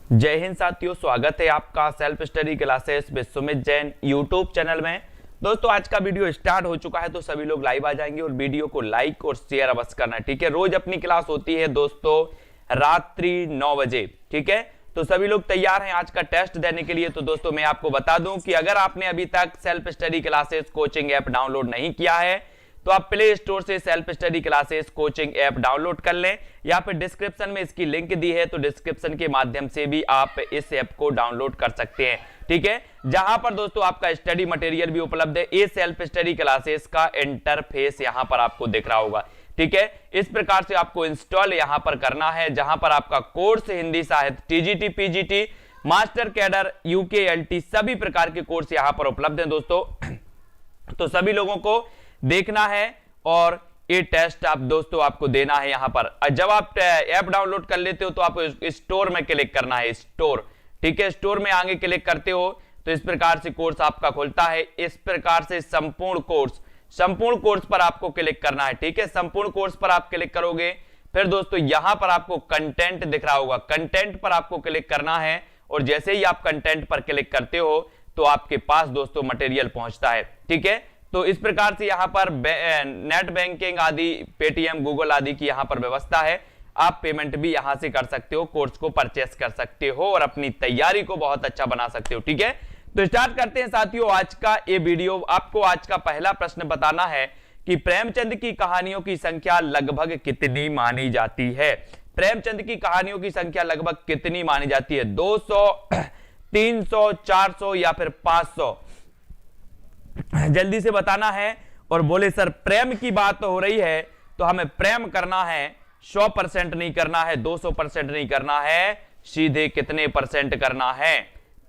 जय हिंद साथियों, स्वागत है आपका self study classes with Sumit Jain YouTube channel में। दोस्तों आज का वीडियो स्टार्ट हो चुका है, तो सभी लोग लाइव आ जाएंगे और वीडियो को लाइक और शेयर अवश्य करना है। ठीक है, रोज अपनी क्लास होती है दोस्तों रात्रि 9 बजे। ठीक है, तो सभी लोग तैयार हैं आज का टेस्ट देने के लिए। तो दोस्तों मैं आपको बता दूं कि अगर आपने अभी तक self study classes coaching app download नहीं किया है तो आप प्ले स्टोर से self study classes coaching app download कर लें, या फिर डिस्क्रिप्शन में इसकी लिंक दी है तो डिस्क्रिप्शन के माध्यम से भी आप इस ऐप को डाउनलोड कर सकते हैं। ठीक है, जहां पर दोस्तों आपका स्टडी मटेरियल भी उपलब्ध है। ये सेल्फ स्टडी क्लासेस का इंटरफेस यहां पर आपको दिख रहा होगा। ठीक है, इस प्रकार से आपको इंस्टॉल यहां पर करना है, जहां पर आपका कोर्स हिंदी साहित्य, टीजीटी, पीजीटी, मास्टर कैडर, यूकेएलटी सभी प्रकार के कोर्स यहां पर उपलब्ध हैं दोस्तों। तो सभी लोगों को देखना है और ये टेस्ट आप दोस्तों आपको देना है यहां पर। जब आप ऐप डाउनलोड कर लेते हो तो आप स्टोर में क्लिक करना है, स्टोर। ठीक है, स्टोर में आगे क्लिक करते हो तो इस प्रकार से कोर्स आपका खुलता है। इस प्रकार से संपूर्ण कोर्स पर आपको क्लिक करना है। ठीक है, संपूर्ण कोर्स पर आप क्लिक करोगे, फिर दोस्तों यहां पर आपको कंटेंट दिख रहा होगा, कंटेंट पर आपको क्लिक करना है। और जैसे ही आप कंटेंट पर क्लिक करते हो तो आपके पास दोस्तों मटेरियल पहुंचता है। ठीक है, तो इस प्रकार से यहां पर नेट बैंकिंग आदि, पेटीएम, गूगल आदि की यहां पर व्यवस्था है। आप पेमेंट भी यहां से कर सकते हो, कोर्स को परचेस कर सकते हो और अपनी तैयारी को बहुत अच्छा बना सकते हो। ठीक है, तो स्टार्ट करते हैं साथियों आज का ये वीडियो। आपको आज का पहला प्रश्न बताना है कि प्रेमचंद की कहानियों की संख्या लगभग कितनी मानी जाती है। प्रेमचंद की कहानियों की संख्या लगभग कितनी मानी जाती है? 200, 300, 400 या फिर 500? जल्दी से बताना है। और बोले सर प्रेम की बात हो रही है तो हमें प्रेम करना है, 100% नहीं करना है, 200% नहीं करना है, सीधे कितने परसेंट करना है?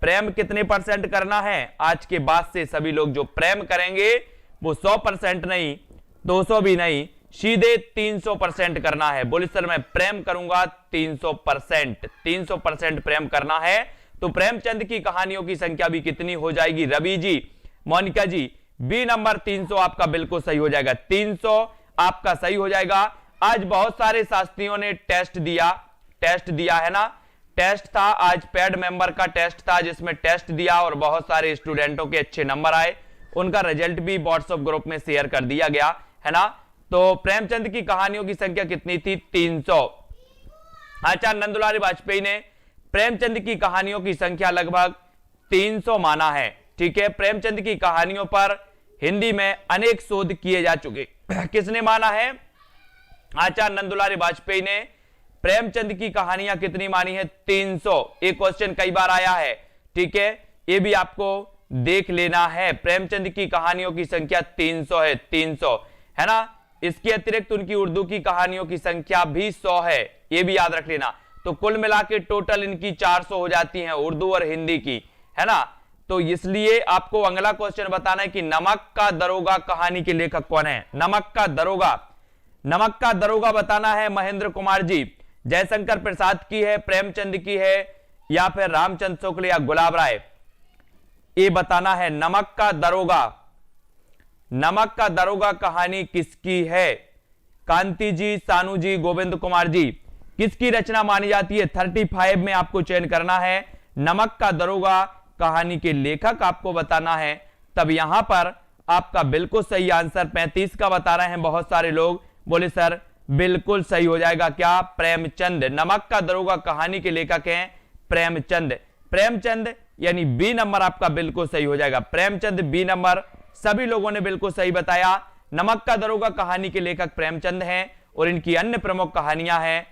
प्रेम कितने परसेंट करना है? आज के बाद से सभी लोग जो प्रेम करेंगे वो 100% नहीं, 200 भी नहीं, सीधे 300% करना है। बोले सर मैं प्रेम करूंगा 300%, 300% प्रेम करना है। तो प्रेमचंद की कहानियों की संख्या भी कितनी हो जाएगी? रवि जी, मोनिका जी, बी नंबर 300 आपका बिल्कुल सही हो जाएगा। 300 आपका सही हो जाएगा। आज बहुत सारे शास्त्रियों ने टेस्ट दिया है ना। टेस्ट था आज, पैड मेंबर का टेस्ट था जिसमें टेस्ट दिया और बहुत सारे स्टूडेंटों के अच्छे नंबर आए। उनका रिजल्ट भी व्हाट्सएप ग्रुप में शेयर कर दिया गया है ना। तो प्रेमचंद की कहानियों की संख्या कितनी थी? 300। आचार्य नंदलाल वाजपेयी ने प्रेमचंद की कहानियों की संख्या लगभग 300 माना है। ठीक है, प्रेमचंद की कहानियों पर हिंदी में अनेक शोध किए जा चुके। किसने माना है? आचार्य नंदलाल वाजपेयी ने प्रेमचंद की कहानियां कितनी मानी है? 300। एक क्वेश्चन कई बार आया है। ठीक है, ये भी आपको देख लेना है। प्रेमचंद की कहानियों की संख्या 300 है, 300 है ना। इसके अतिरिक्त उनकी उर्दू की कहानियों की संख्या भी 100 है, ये भी याद रख लेना। तो कुल मिला के टोटल इनकी 400 हो जाती हैं, उर्दू और हिंदी की, है ना। तो इसलिए आपको अगला क्वेश्चन बताना है कि नमक का दरोगा कहानी के लेखक कौन है? नमक का दरोगा बताना है महेंद्र कुमार जी, जयशंकर प्रसाद की है, प्रेमचंद की है, या फिर रामचंद्र शुक्ल या गुलाब राय? ये बताना है। नमक का दरोगा कहानी किसकी है? कांति जी, सानू जी, गोविंद कुमार जी, किसकी रचना मानी जाती है? 35 में आपको चयन करना है। नमक का दरोगा कहानी के लेखक आपको बताना है। तब यहां पर आपका बिल्कुल सही आंसर 35 का बता रहे हैं बहुत सारे लोग। बोले सर बिल्कुल सही हो जाएगा क्या? प्रेमचंद। नमक का दरोगा कहानी के लेखक हैं प्रेमचंद, यानी बी नंबर आपका बिल्कुल सही हो जाएगा। प्रेमचंद, बी नंबर सभी लोगों ने बिल्कुल सही बताया। नमक का दरोगा कहानी के लेखक प्रेमचंद हैं और इनकी अन्य प्रमुख कहानियां हैं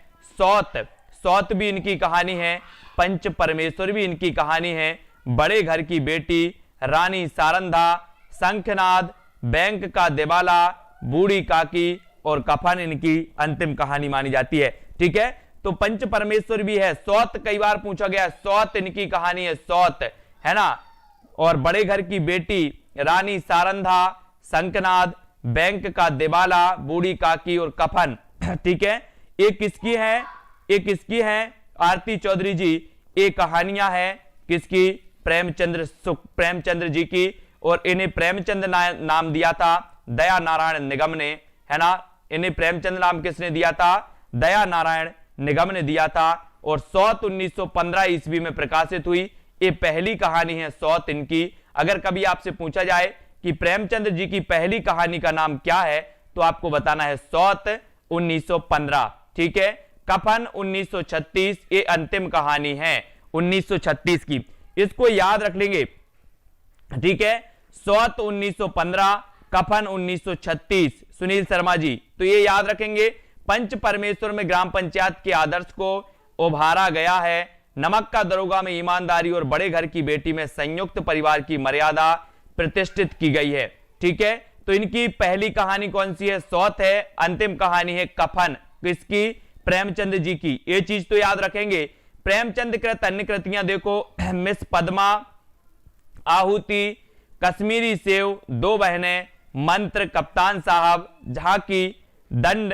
सौत भी इनकी कहानी है, पंच परमेश्वर भी इनकी कहानी है, बड़े घर की बेटी, रानी सारंधा, शंखनाद, बैंक का दिवाला, बूढ़ी काकी और कफन इनकी अंतिम कहानी मानी जाती है। ठीक है, तो पंच परमेश्वर भी है, सौत कई बार पूछा गया, सौत इनकी कहानी है, सौत है ना। और बड़े घर की बेटी, रानी सारंधा, शंखनाद, बैंक का दिवाला, बूढ़ी काकी और कफन। ठीक है, एक किसकी है? आरती चौधरी जी। ये कहानियां हैं किसकी? प्रेमचंद्र जी की। और इन्हें प्रेमचंद नाम दिया था दया नारायण निगम ने, है ना। इन्हें प्रेमचंद नाम किसने दिया था? दया नारायण निगम ने दिया था। और सौत 1915 ईस्वी में प्रकाशित हुई। ये पहली कहानी है सौत इनकी। अगर कभी आपसे पूछा जाए कि प्रेमचंद जी की पहली कहानी का नाम क्या है तो आपको बताना है सौत 1915। ठीक है, कफन 1936 ये अंतिम कहानी है 1936 की, इसको याद रख लेंगे। ठीक है, सौत 1915, कफन 1936, सुनील शर्मा जी, तो ये याद रखेंगे। पंच परमेश्वर में ग्राम पंचायत के आदर्श को उभारा गया है। नमक का दरोगा में ईमानदारी और बड़े घर की बेटी में संयुक्त परिवार की मर्यादा प्रतिष्ठित की गई है। ठीक है, तो इनकी पहली कहानी कौन सी है? सौत है। अंतिम कहानी है कफन, किसकी? प्रेमचंद जी की। ये चीज तो याद रखेंगे। प्रेमचंद कृत अन्य कृतियां देखो, मिस पद्मा, आहुति, कश्मीरी सेव, दो बहनें, मंत्र, कप्तान साहब, झांकी, दंड,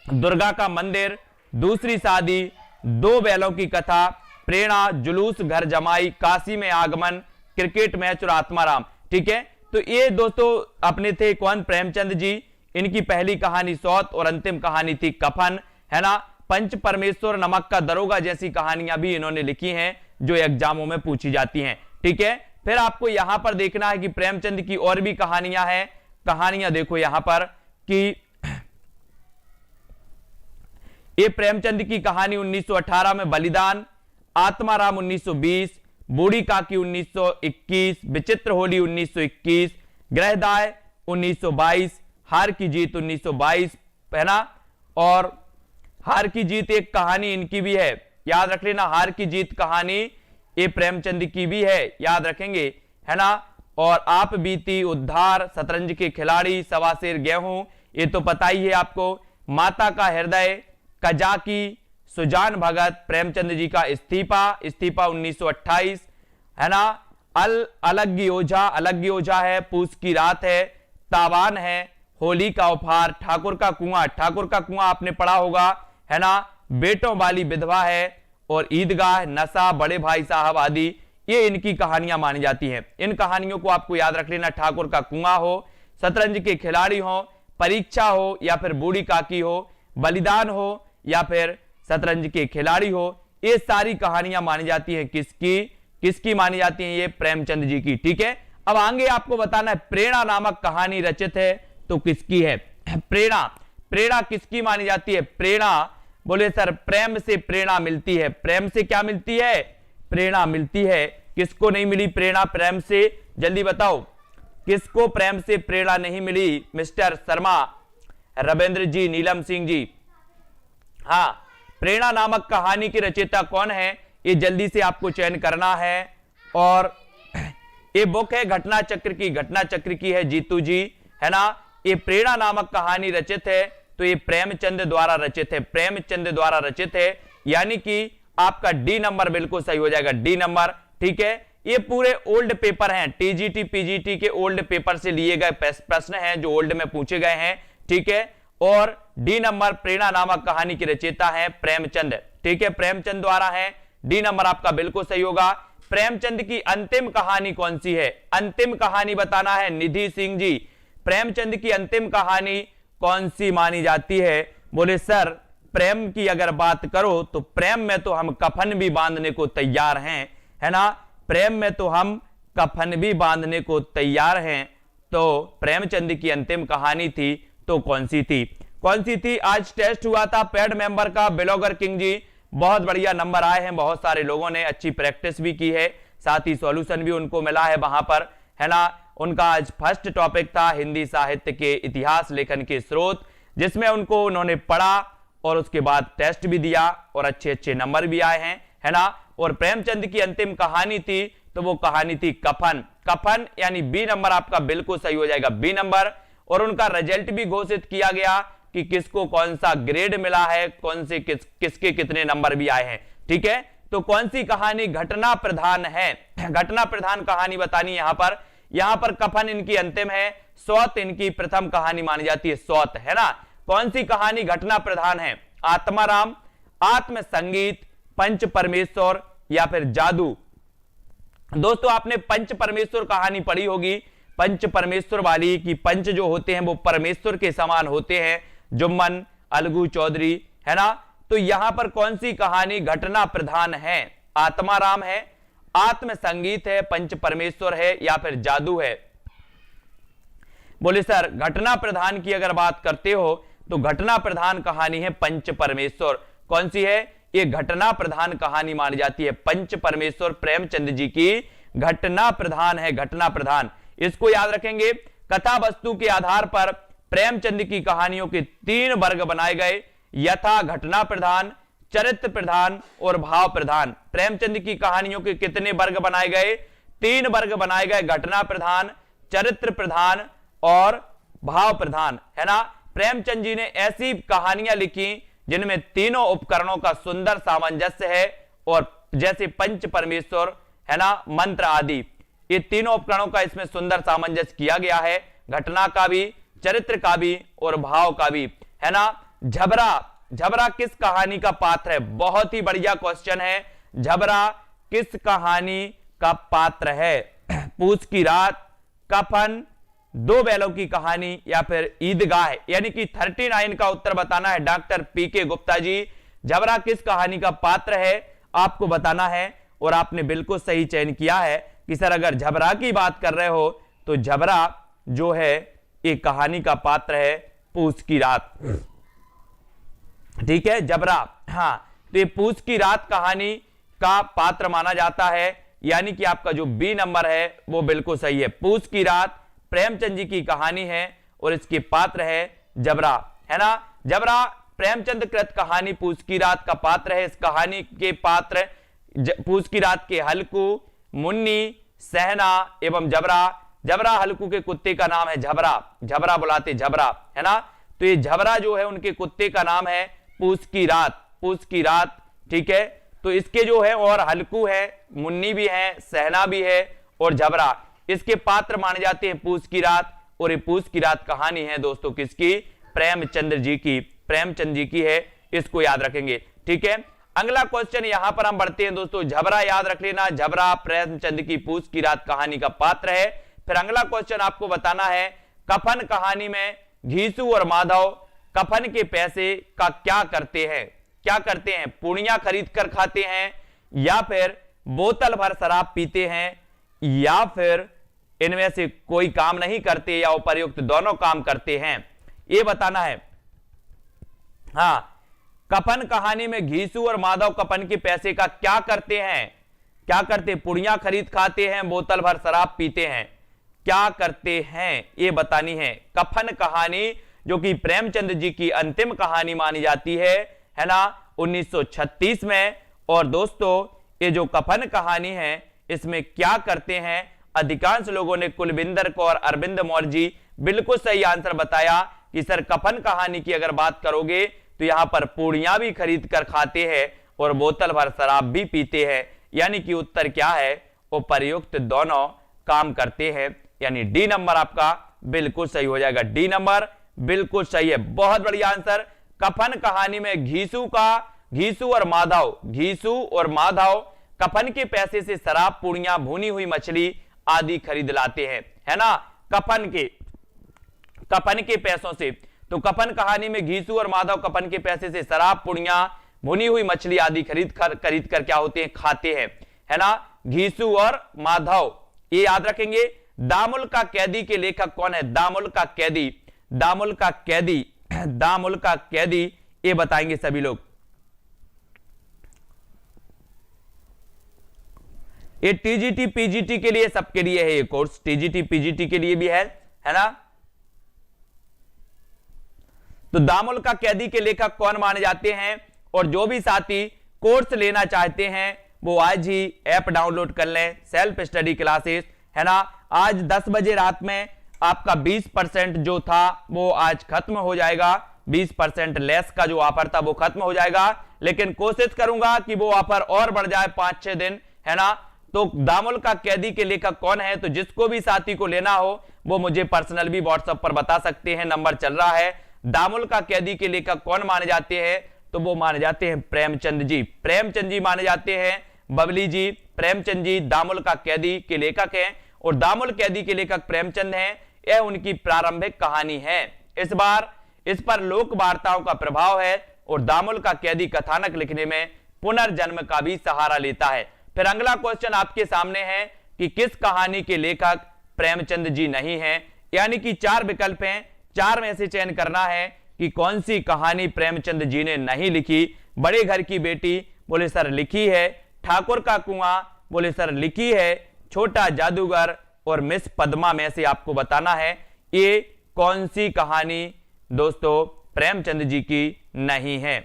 दुर्गा का मंदिर, दूसरी शादी, दो बैलों की कथा, प्रेरणा, जुलूस, घर जमाई, काशी में आगमन, क्रिकेट मैच और आत्माराम। ठीक है, तो ये दोस्तों अपने थे कौन? प्रेमचंद जी। इनकी पहली कहानी सौत और अंतिम कहानी थी कफन, है ना। पंच परमेश्वर, नमक का दरोगा जैसी कहानियां भी इन्होंने लिखी हैं जो एग्जामों में पूछी जाती हैं। ठीक है, फिर आपको यहां पर देखना है कि प्रेमचंद की और भी कहानियां हैं। कहानियां देखो यहां पर कि ये प्रेमचंद की कहानी 1918 में बलिदान, आत्माराम 1920, बूढ़ी काकी 1921, विचित्र होली 1921, ग्रहदाय 1922, हार की जीत 1922, है ना। और हार की जीत एक कहानी इनकी भी है, याद रख लेना। हार की जीत कहानी ये प्रेमचंद की भी है, याद रखेंगे, है ना। और आप बीती, उद्धार, शतरंज के खिलाड़ी, सवा सेर गेहूं, ये तो पता ही है आपको। माता का हृदय, कजाकी, सुजान भगत, प्रेमचंद जी का इस्तीफा, इस्तीफा 1928, है ना। अलग योजा, अलग योजा है, पूस की रात है, तावान है, होली का उपहार, ठाकुर का कुआं, ठाकुर का कुआं आपने पढ़ा होगा, है ना। बेटों वाली विधवा है, और ईदगाह, नशा, बड़े भाई साहब आदि ये इनकी कहानियां मानी जाती हैं। इन कहानियों को आपको याद रख लेना। ठाकुर का कुआं हो, शतरंज के खिलाड़ी हो, परीक्षा हो, या फिर बूढ़ी काकी हो, बलिदान हो, या फिर शतरंज के खिलाड़ी हो, ये सारी कहानियां मानी जाती हैं किसकी? किसकी मानी जाती हैं? ये प्रेमचंद जी की। ठीक है, अब आगे आपको बताना है प्रेरणा नामक कहानी रचित है तो किसकी है? प्रेरणा, प्रेरणा किसकी मानी जाती है? प्रेरणा, बोले सर प्रेम से प्रेरणा मिलती है। प्रेम से क्या मिलती है? प्रेरणा मिलती है। किसको नहीं मिली प्रेरणा प्रेम से? जल्दी बताओ, किसको प्रेम से प्रेरणा नहीं मिली? मिस्टर शर्मा, रविंद्र जी, नीलम सिंह जी। हाँ, प्रेरणा नामक कहानी की रचयिता कौन है? ये जल्दी से आपको चयन करना है। और ये बुक है घटना चक्र की, घटना चक्र की है, जीतू जी, है ना। ये प्रेरणा नामक कहानी रचित है तो ये प्रेमचंद द्वारा रचित है, प्रेमचंद द्वारा रचित है, यानी कि आपका डी नंबर बिल्कुल सही हो जाएगा, डी नंबर। ठीक है, ये पूरे ओल्ड पेपर हैं, टीजीटी पीजीटी के ओल्ड पेपर से लिए गए प्रश्न हैं जो ओल्ड में पूछे गए हैं। ठीक है, और डी नंबर प्रेरणा नामक कहानी की रचयिता है प्रेमचंद। ठीक है, प्रेमचंद द्वारा है, डी नंबर आपका बिल्कुल सही होगा। प्रेमचंद की अंतिम कहानी कौन सी है? अंतिम कहानी बताना है निधि सिंह जी। प्रेमचंद की अंतिम कहानी कौन सी मानी जाती है? बोले सर प्रेम की अगर बात करो तो प्रेम में तो हम कफन भी बांधने को तैयार हैं, है ना। प्रेम में तो हम कफन भी बांधने को तैयार हैं। तो प्रेमचंद की अंतिम कहानी थी तो कौन सी थी? कौन सी थी? आज टेस्ट हुआ था पेड मेंबर का, ब्लॉगर किंग जी, बहुत बढ़िया नंबर आए हैं, बहुत सारे लोगों ने अच्छी प्रैक्टिस भी की है, साथ ही सॉल्यूशन भी उनको मिला है वहां पर, है ना। उनका आज फर्स्ट टॉपिक था हिंदी साहित्य के इतिहास लेखन के स्रोत, जिसमें उन्होंने पढ़ा और उसके बाद टेस्ट भी दिया और अच्छे अच्छे नंबर भी आए हैं, है ना। और प्रेमचंद की अंतिम कहानी थी तो वो कहानी थी कफन। कफन यानी बी नंबर आपका बिल्कुल सही हो जाएगा, बी नंबर। और उनका रिजल्ट भी घोषित किया गया कि किसको कौन सा ग्रेड मिला है, कौन से किसके कितने नंबर भी आए हैं। ठीक है, तो कौन सी कहानी घटना प्रधान है? घटना प्रधान कहानी बतानी यहां पर कफन इनकी अंतिम है, सौत इनकी प्रथम कहानी मानी जाती है, सौत, है ना। कौन सी कहानी घटना प्रधान है? आत्माराम, आत्म संगीत, पंच परमेश्वर, या फिर जादू। दोस्तों आपने पंच परमेश्वर कहानी पढ़ी होगी, पंच परमेश्वर वाली, कि पंच जो होते हैं वो परमेश्वर के समान होते हैं, जुम्मन, अलगू चौधरी, है ना। तो यहां पर कौन सी कहानी घटना प्रधान है? आत्माराम है, आत्म संगीत है, पंच परमेश्वर है, या फिर जादू है? बोले सर घटना प्रधान की अगर बात करते हो तो घटना प्रधान कहानी है पंच परमेश्वर। कौन सी है? ये घटना प्रधान कहानी मानी जाती है। पंच परमेश्वर प्रेमचंद जी की घटना प्रधान है, घटना प्रधान। इसको याद रखेंगे। कथा वस्तु के आधार पर प्रेमचंद की कहानियों के 3 वर्ग बनाए गए, यथा घटना प्रधान, चरित्र प्रधान और भाव प्रधान। प्रेमचंद की कहानियों के कितने वर्ग बनाए गए? 3 वर्ग बनाए गए, घटना प्रधान, चरित्र प्रधान और भाव प्रधान, है ना। प्रेमचंद जी ने ऐसी कहानियां लिखी जिनमें तीनों उपकरणों का सुंदर सामंजस्य है, और जैसे पंच परमेश्वर, है ना, मंत्र आदि, ये तीनों उपकरणों का इसमें सुंदर सामंजस्य किया गया है, घटना का भी, चरित्र का भी और भाव का भी, है ना। झबरा, झबरा किस कहानी का पात्र है? बहुत ही बढ़िया क्वेश्चन है। झबरा किस कहानी का पात्र है? पूछ की रात, कफन, 2 बैलों की कहानी, या फिर ईदगाह? यानी कि 39 का उत्तर बताना है डॉक्टर पीके गुप्ता जी। झबरा किस कहानी का पात्र है आपको बताना है, और आपने बिल्कुल सही चयन किया है कि सर अगर झबरा की बात कर रहे हो तो झबरा जो है एक कहानी का पात्र है पूछ की रात। ठीक है, झबरा, हाँ, तो ये पूछ की रात कहानी का पात्र माना जाता है, यानी कि आपका जो बी नंबर है वो बिल्कुल सही है। पूछ की रात प्रेमचंद जी की कहानी है और इसके पात्र है झबरा, है ना। झबरा प्रेमचंद कृत कहानी पूछ की रात का पात्र है। इस कहानी के पात्र पूछ की रात के हल्कू, मुन्नी, सहना एवं झबरा। झबरा हल्कू के कुत्ते का नाम है झबरा, झबरा बुलाते झबरा, है ना। तो ये झबरा जो है उनके कुत्ते का नाम है पूछ की रात, पूछ की रात। ठीक है, तो इसके जो है और हल्कू है, मुन्नी भी है, सहना भी है और झबरा, इसके पात्र माने जाते हैं पूछ की रात। और ये पूछ की रात कहानी है दोस्तों किसकी? प्रेमचंद जी की, प्रेमचंद जी की है, इसको याद रखेंगे। ठीक है, अगला क्वेश्चन यहां पर हम बढ़ते हैं दोस्तों। झबरा याद रख लेना, झबरा प्रेमचंद की पूछ की रात कहानी का पात्र है। फिर अगला क्वेश्चन आपको बताना है, कफन कहानी में घीसू और माधव कफन के पैसे का क्या करते हैं? क्या करते हैं? पूर्णिया खरीद कर खाते हैं, या फिर बोतल भर शराब पीते हैं, या फिर इनमें से कोई काम नहीं करते, या उपर्युक्त दोनों काम करते हैं? ये बताना है। हाँ, कफन कहानी में घीसू और माधव कफन के पैसे का क्या करते हैं? क्या करते? पूर्णिया खरीद खाते हैं, बोतल भर शराब पीते हैं, क्या करते हैं ये बतानी है। कफन कहानी जो कि प्रेमचंद जी की अंतिम कहानी मानी जाती है ना, 1936 में। और दोस्तों ये जो कफन कहानी है इसमें क्या करते हैं? अधिकांश लोगों ने कुलविंदर कौर, अरविंद मौर्य जी बिल्कुल सही आंसर बताया कि सर कफन कहानी की अगर बात करोगे तो यहां पर पूड़ियां भी खरीद कर खाते हैं और बोतल भर शराब भी पीते हैं, यानी कि उत्तर क्या है? उपर्युक्त दोनों काम करते हैं, यानी डी नंबर आपका बिल्कुल सही हो जाएगा। डी नंबर बिल्कुल सही है, बहुत बढ़िया आंसर। कफन कहानी में घीसू और माधव कफन के पैसे से शराब, पूड़ियां, भुनी हुई मछली आदि खरीद लाते हैं, है ना, कफन के पैसों से। तो कफन कहानी में घीसू और माधव कफन के पैसे से शराब, पुड़ियां, भुनी हुई मछली आदि खरीद कर क्या होते हैं? खाते हैं, है ना, घीसू और माधव, ये याद रखेंगे। दामुल का कैदी के लेखक कौन है? दामुल का कैदी ये बताएंगे सभी लोग। ये टीजीटी पीजीटी के लिए, सबके लिए है ये कोर्स, टीजीटी पीजीटी के लिए भी है ना। तो दामुल का कैदी के लेखक कौन माने जाते हैं? और जो भी साथी कोर्स लेना चाहते हैं वो आज ही ऐप डाउनलोड कर लें, सेल्फ स्टडी क्लासेस, है ना। आज 10 बजे रात में आपका 20% जो था वो आज खत्म हो जाएगा, 20% लेस का जो ऑफर था वो खत्म हो जाएगा, लेकिन कोशिश करूंगा कि वो ऑफर और बढ़ जाए 5-6 दिन, है ना। तो दामुल का कैदी के लेखक कौन है? तो जिसको भी साथी को लेना हो वो मुझे पर्सनल भी व्हाट्सएप पर बता सकते हैं, नंबर चल रहा है। दामुल का कैदी के लेखक कौन माने जाते हैं? तो वो माने जाते हैं प्रेमचंद जी माने जाते हैं। बबली जी, प्रेमचंद जी दामुल का कैदी के लेखक हैं और दामुल कैदी के लेखक प्रेमचंद हैं। यह उनकी प्रारंभिक कहानी है। इस पर लोक वार्ताओं का प्रभाव है। और दामुल का कैदी कथानक लिखने में पुनर्जन्म का भी सहारा लेता है। फिर अगला क्वेश्चन आपके सामने है कि किस कहानी के लेखक प्रेमचंद जी नहीं है, यानी कि 4 विकल्प हैं, 4 में से चयन करना है कि कौन सी कहानी प्रेमचंद जी ने नहीं लिखी। बड़े घर की बेटी, बोले सर लिखी है। ठाकुर का कुआं, बोले सर लिखी है। छोटा जादूगर और मिस पद्मा में से आपको बताना है ये कौन सी कहानी दोस्तों प्रेमचंद जी की नहीं है,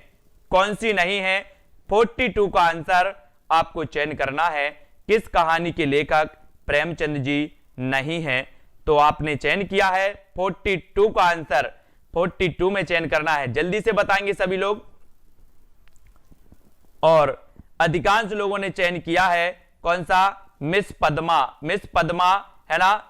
कौन सी नहीं है। 42 का आंसर आपको चयन करना है, किस कहानी के लेखक प्रेमचंद जी नहीं है। तो आपने चयन किया है 42 का आंसर, 42 में चयन करना है, जल्दी से बताएंगे सभी लोग। और अधिकांश लोगों ने चयन किया है कौन सा, मिस पद्मा, मिस पद्मा है ना,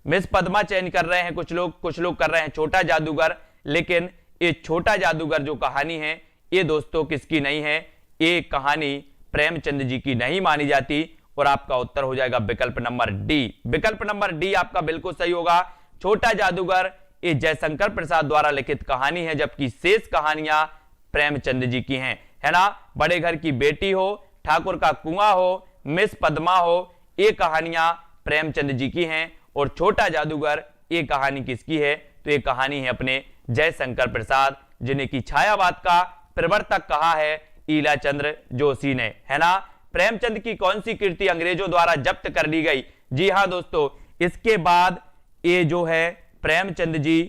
मिस पद्मा चयन कर रहे हैं कुछ लोग कर रहे हैं छोटा जादूगर। लेकिन ये छोटा जादूगर जो कहानी है ये दोस्तों किसकी नहीं है, ये कहानी प्रेमचंद जी की नहीं मानी जाती। और आपका उत्तर हो जाएगा विकल्प नंबर डी। विकल्प नंबर डी आपका बिल्कुल सही होगा। छोटा जादूगर ये जयशंकर प्रसाद द्वारा लिखित कहानी है, जबकि शेष कहानियां प्रेमचंद जी की हैं, है ना। बड़े घर की बेटी हो, ठाकुर का कुआं हो, मिस पद्मा हो, ये कहानियां प्रेमचंद जी की हैं। और छोटा जादूगर ये कहानी किसकी है, तो ये कहानी है अपने जयशंकर प्रसाद, जिन्हें की छायावाद का प्रवर्तक कहा है ईला चंद्र जोशी ने, है ना। प्रेमचंद की कौन सी कृति अंग्रेजों द्वारा जब्त कर ली गई। जी हां दोस्तों, इसके बाद ये जो है प्रेमचंद जी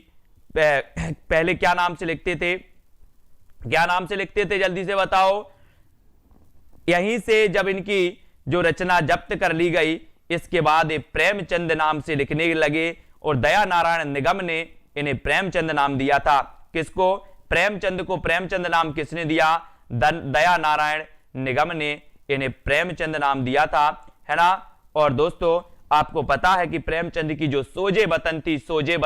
पहले क्या नाम से लिखते थे, क्या नाम से लिखते थे, जल्दी से बताओ। यहीं से जब इनकी जो रचना जब्त कर ली गई, इसके बाद ये प्रेमचंद नाम से लिखने लगे और दया नारायण निगम ने इन्हें प्रेमचंद नाम दिया था। किसको, प्रेमचंद को प्रेमचंद नाम किसने दिया, दया नारायण निगम ने इन्हें प्रेमचंद नाम दिया था, है ना। और दोस्तों आपको पता है कि प्रेमचंद की जो सोजे वतन थी, सोजे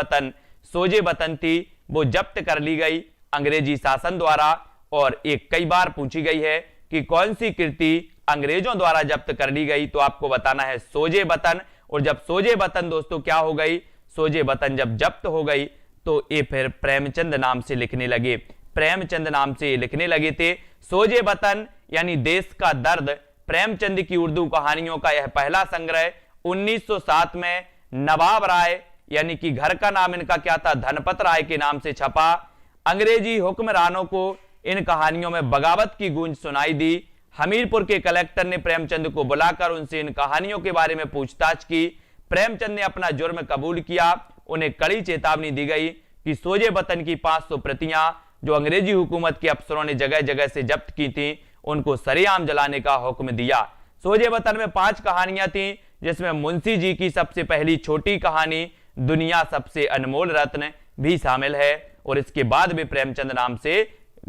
वतन थी, वो जब्त कर ली गई अंग्रेजी शासन द्वारा। और एक कई बार पूछी गई है कि कौन सी कृति अंग्रेजों द्वारा जब्त कर ली गई, तो आपको बताना है सोजे वतन। और जब सोजे वतन दोस्तों क्या हो गई, सोजे वतन जब जब्त हो गई तो ये फिर प्रेमचंद नाम से लिखने लगे, प्रेमचंद नाम से लिखने लगे थे। सोजे वतन यानी देश का दर्द, प्रेमचंद की उर्दू कहानियों का यह पहला संग्रह 1907 में नवाब राय यानी कि घर का नाम इनका क्या था, धनपत राय के नाम से छपा। अंग्रेजी हुक्मरानों को इन कहानियों में बगावत की गूंज सुनाई दी। हमीरपुर के कलेक्टर ने प्रेमचंद को बुलाकर उनसे इन कहानियों के बारे में पूछताछ की। प्रेमचंद ने अपना जुर्म कबूल किया। उन्हें कड़ी चेतावनी दी गई कि सोजे वतन की 500 प्रतियां जो अंग्रेजी हुकूमत के अफसरों ने जगह जगह से जब्त की थी, उनको सरेआम जलाने का हुक्म दिया। सोजे वतन में 5 कहानियां थीं, जिसमें मुंशी जी की सबसे पहली छोटी कहानी दुनिया सबसे अनमोल रत्न भी शामिल है। और इसके बाद भी प्रेमचंद नाम से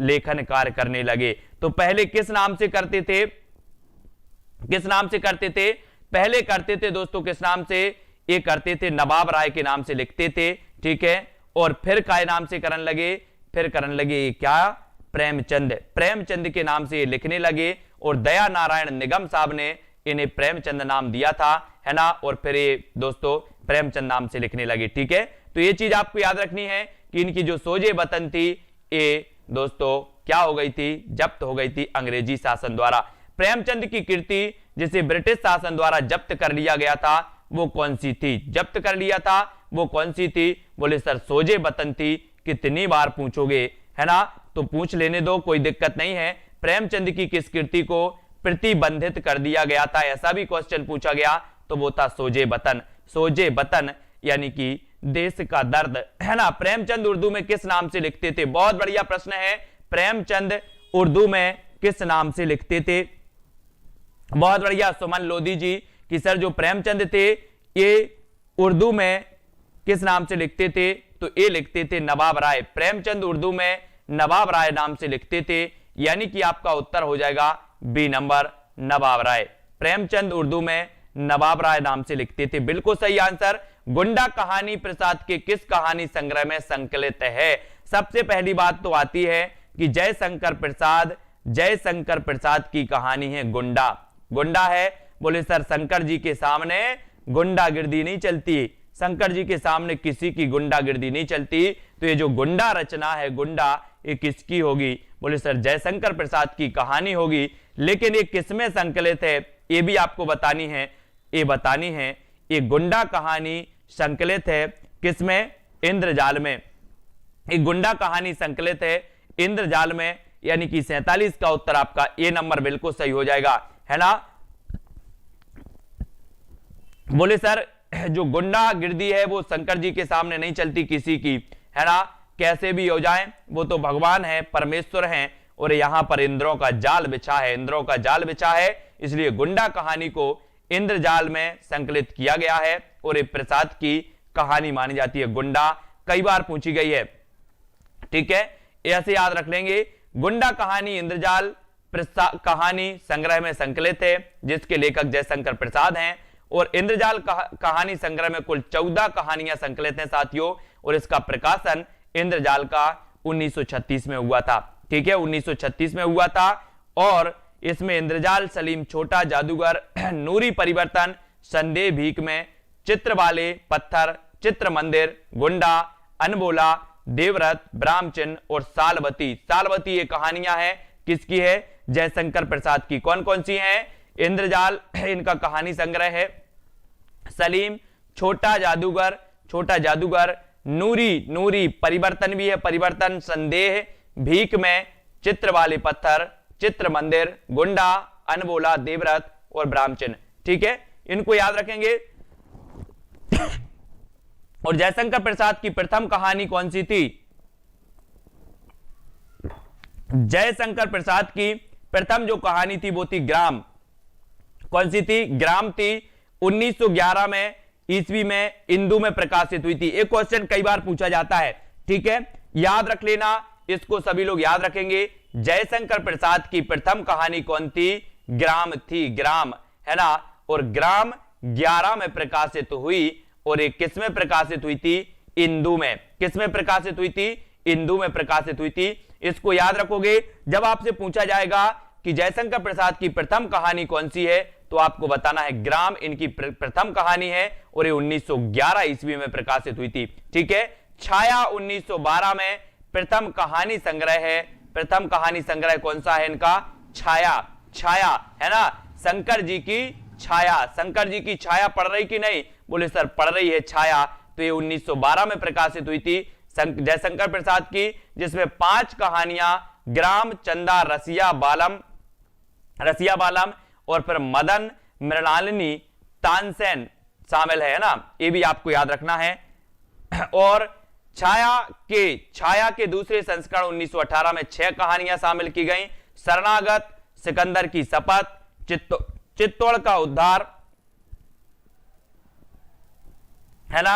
लेखन कार्य करने लगे। तो पहले किस नाम से करते थे, किस नाम से करते थे, पहले करते थे दोस्तों किस नाम से, ये करते थे नवाब राय के नाम से लिखते थे, ठीक है। और फिर काय नाम से करने लगे, फिर करने लगे क्या, प्रेमचंद, प्रेमचंद के नाम से ये लिखने लगे। और दया नारायण निगम साहब ने इन्हें प्रेमचंद नाम दिया था, है ना। और फिर ये दोस्तों प्रेमचंद नाम से लिखने लगे, ठीक है। तो ये चीज आपको याद रखनी है कि इनकी जो सोजे वतन थी ये दोस्तों क्या हो गई थी, जब्त हो गई थी अंग्रेजी शासन द्वारा। प्रेमचंद की कृति जिसे ब्रिटिश शासन द्वारा जब्त कर लिया गया था वो कौन सी थी, जब्त कर लिया था वो कौन सी थी, बोले सर सोजे वतन थी। कितनी बार पूछोगे, है ना, तो पूछ लेने दो, कोई दिक्कत नहीं है। प्रेमचंद की किस कृति को प्रतिबंधित कर दिया गया था, ऐसा भी क्वेश्चन पूछा गया, तो वो था सोजे वतन। सोजे वतन यानी कि देश का दर्द, है ना। प्रेमचंद उर्दू में किस नाम से लिखते थे, बहुत बढ़िया प्रश्न है। प्रेमचंद उर्दू में किस नाम से लिखते थे, बहुत बढ़िया सुमन लोधी जी कि सर जो प्रेमचंद थे ये उर्दू में किस नाम से लिखते थे, तो ये लिखते थे नवाब राय। प्रेमचंद उर्दू में नवाब राय नाम से लिखते थे, यानी कि आपका उत्तर हो जाएगा बी नंबर, नवाब राय। प्रेमचंद उर्दू में नवाब राय नाम से लिखते थे, बिल्कुल सही आंसर। गुंडा कहानी प्रसाद के किस कहानी संग्रह में संकलित है। सबसे पहली बात तो आती है कि जयशंकर प्रसाद की कहानी है गुंडा। गुंडा है, बोले सर शंकर जी के सामने गुंडागिर्दी नहीं चलती, शंकर जी के सामने किसी की गुंडागिर्दी नहीं चलती। तो ये जो गुंडा रचना है, गुंडा, ये किसकी होगी? बोले सर जयशंकर प्रसाद की कहानी होगी, लेकिन ये किसमें संकलित है ये भी आपको बतानी है। ये गुंडा कहानी संकलित है किसमें? इंद्रजाल में। ये गुंडा कहानी संकलित है इंद्रजाल में, यानी कि 47 का उत्तर आपका ए नंबर बिल्कुल सही हो जाएगा, है ना। बोले सर जो गुंडागिर्दी है वो शंकर जी के सामने नहीं चलती किसी की, है ना, कैसे भी हो जाए वो तो भगवान है, परमेश्वर हैं, और यहां पर इंद्रों का जाल बिछा है, इसलिए गुंडा कहानी को इंद्रजाल में संकलित किया गया है और ये प्रसाद की कहानी मानी जाती है। गुंडा कई बार पूछी गई है, ठीक है, ऐसे याद रख लेंगे। गुंडा कहानी इंद्रजाल कहानी संग्रह में संकलित है, जिसके लेखक जयशंकर प्रसाद हैं, और इंद्रजाल कहानी संग्रह में कुल 14 कहानियां संकलित हैं साथियों, और इसका प्रकाशन इंद्रजाल का 1936 में हुआ था, ठीक है, 1936 में हुआ था। और इसमें इंद्रजाल, सलीम, छोटा जादूगर, नूरी परिवर्तन, संदेह भीख में, चित्र वाले पत्थर, चित्र मंदिर, गुंडा, अनबोला, देवव्रत, ब्राह्मचिन्ह और सालवती ये कहानियां हैं किसकी है? जयशंकर प्रसाद की। कौन कौन सी हैं? इंद्रजाल इनका कहानी संग्रह है, सलीम, छोटा जादूगर, नूरी परिवर्तन भी है, परिवर्तन, संदेह, भीख में, चित्र वाले पत्थर, चित्र मंदिर, गुंडा, अनबोला, देवव्रत और ब्राह्मचिन्ह, ठीक है, इनको याद रखेंगे। और जयशंकर प्रसाद की प्रथम कहानी कौन सी थी? जयशंकर प्रसाद की प्रथम जो कहानी थी वो थी ग्राम। कौन सी थी? ग्राम थी। 1911 में ईस्वी में इंदू में प्रकाशित हुई थी। एक क्वेश्चन कई बार पूछा जाता है, ठीक है, याद रख लेना, इसको सभी लोग याद रखेंगे। जयशंकर प्रसाद की प्रथम कहानी कौन थी? ग्राम थी, ग्राम, है ना, और ग्राम 11 में प्रकाशित हुई, और एक किस में प्रकाशित हुई थी? इंदू में। किस में प्रकाशित हुई थी? इंदू में प्रकाशित हुई थी। इसको याद रखोगे। जब आपसे पूछा जाएगा कि जयशंकर प्रसाद की प्रथम कहानी कौन सी है, तो आपको बताना है ग्राम इनकी प्रथम कहानी है, और ये 1911 ईस्वी में प्रकाशित हुई थी, ठीक है। छाया 1912 में प्रथम कहानी संग्रह है। प्रथम कहानी संग्रह कौन सा है इनका? छाया, है ना, शंकर जी की छाया। शंकर जी की छाया पढ़ रही कि नहीं? बोले सर पढ़ रही है छाया। तो ये 1912 में प्रकाशित हुई थी जयशंकर प्रसाद की, जिसमें 5 कहानियां ग्राम, चंदा, रसिया बालम और फिर मदन, मृणालिनी, तानसेन शामिल है ना, ये भी आपको याद रखना है। और छाया के दूसरे संस्करण 1918 में 6 कहानियां शामिल की गई। शरणागत, सिकंदर की शपथ, चित्तौड़ का उद्धार, है ना,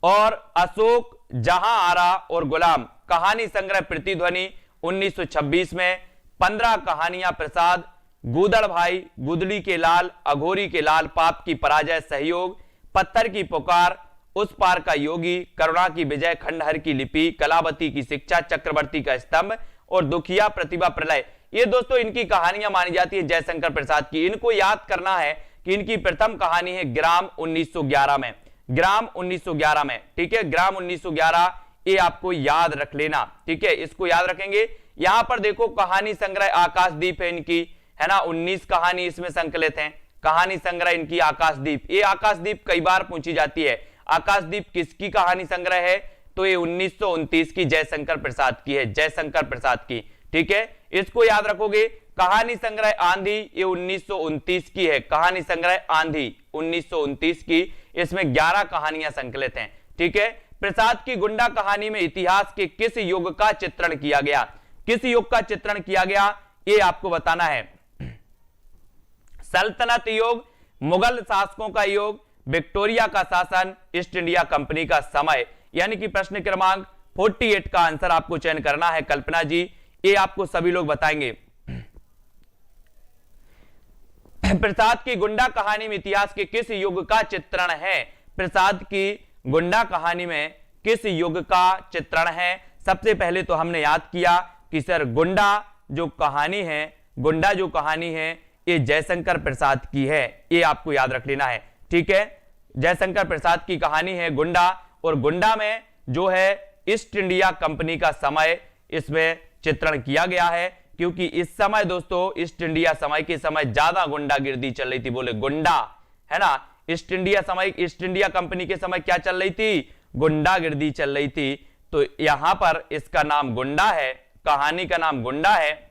और अशोक, जहां आरा और गुलाम। कहानी संग्रह प्रतिध्वनि 1926 में 15 कहानियां प्रसाद, गूदड़ भाई, गुदड़ी के लाल, अघोरी के लाल, पाप की पराजय, सहयोग, पत्थर की पुकार, उस पार का योगी, करुणा की विजय, खंडहर की लिपि, कलावती की शिक्षा, चक्रवर्ती का स्तंभ और दुखिया, प्रतिभा, प्रलय। ये दोस्तों इनकी कहानियां मानी जाती है जयशंकर प्रसाद की। इनको याद करना है कि इनकी प्रथम कहानी है ग्राम 1911 में। ग्राम 1911 में, ठीक है, ग्राम 1911, ये आपको याद रख लेना, ठीक है, इसको याद रखेंगे। यहां पर देखो कहानी संग्रह आकाशदीप है इनकी, है ना, 19 कहानी इसमें संकलित हैं। कहानी संग्रह इनकी आकाशदीप। ये आकाशदीप कई बार पूछी जाती है। आकाशदीप किसकी कहानी संग्रह है? तो ये 1929 की जयशंकर प्रसाद की है, जयशंकर प्रसाद की, ठीक है, इसको याद रखोगे। कहानी संग्रह आंधी, ये 1929 की है। कहानी संग्रह आंधी 1929 की, इसमें 11 कहानियां संकलित हैं, ठीक है। प्रसाद की गुंडा कहानी में इतिहास के किस युग का चित्रण किया गया? किस युग का चित्रण किया गया ये आपको बताना है। सल्तनत युग, मुगल शासकों का युग, विक्टोरिया का शासन, ईस्ट इंडिया कंपनी का समय। यानी कि प्रश्न क्रमांक 48 का आंसर आपको चयन करना है कल्पना जी, ये आपको सभी लोग बताएंगे। प्रसाद की गुंडा कहानी में इतिहास के किस युग का चित्रण है? प्रसाद की गुंडा कहानी में किस युग का चित्रण है? सबसे पहले तो हमने याद किया कि सर गुंडा जो कहानी है ये जयशंकर प्रसाद की है, ये आपको याद रख लेना है, ठीक है। जयशंकर प्रसाद की कहानी है गुंडा, और गुंडा में जो है ईस्ट इंडिया कंपनी का समय, इसमें चित्रण किया गया है, क्योंकि इस समय दोस्तों ईस्ट इंडिया समय के समय ज्यादा गुंडागिर्दी चल रही थी। बोले गुंडा, है ना, ईस्ट इंडिया कंपनी के समय क्या चल रही थी? गुंडागिर्दी चल रही थी। तो यहां पर इसका नाम गुंडा है, कहानी का नाम गुंडा है,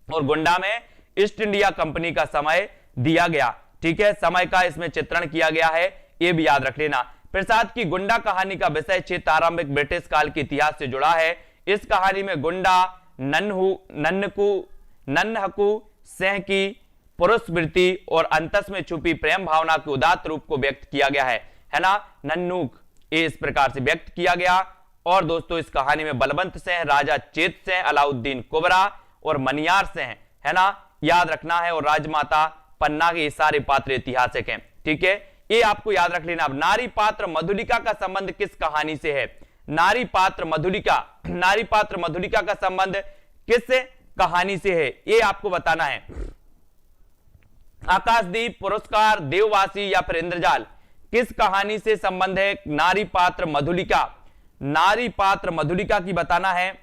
और गुंडा में ईस्ट इंडिया कंपनी का समय दिया गया। ठीक है, समय का इसमें चित्रण किया गया है, यह भी याद रख लेना। प्रसाद की गुंडा कहानी का विषय क्षेत्र आरंभिक ब्रिटिश काल के इतिहास से जुड़ा है। इस कहानी में गुंडा, नन्हकू, सेह की पुरुष वृत्ति और अंतस में छुपी प्रेम भावना के उदात्त रूप को व्यक्त किया गया है ना, नन्नूक, ये इस प्रकार से व्यक्त किया गया। और दोस्तों इस कहानी में बलवंत सिंह, राजा चेत सिंह, अलाउद्दीन कुबरा और मनियार सिंह, है ना, याद रखना है, और राजमाता पन्ना के सारे पात्र ऐतिहासिक हैं। ठीक है, ये आपको याद रख लेना। अब नारी पात्र मधुलिका का संबंध किस कहानी से है? नारी पात्र मधुलिका का संबंध किस कहानी से है, ये आपको बताना है। आकाशदीप, पुरस्कार, देववासी या फिर इंद्रजाल, किस कहानी से संबंध है नारी पात्र मधुलिका की बताना है।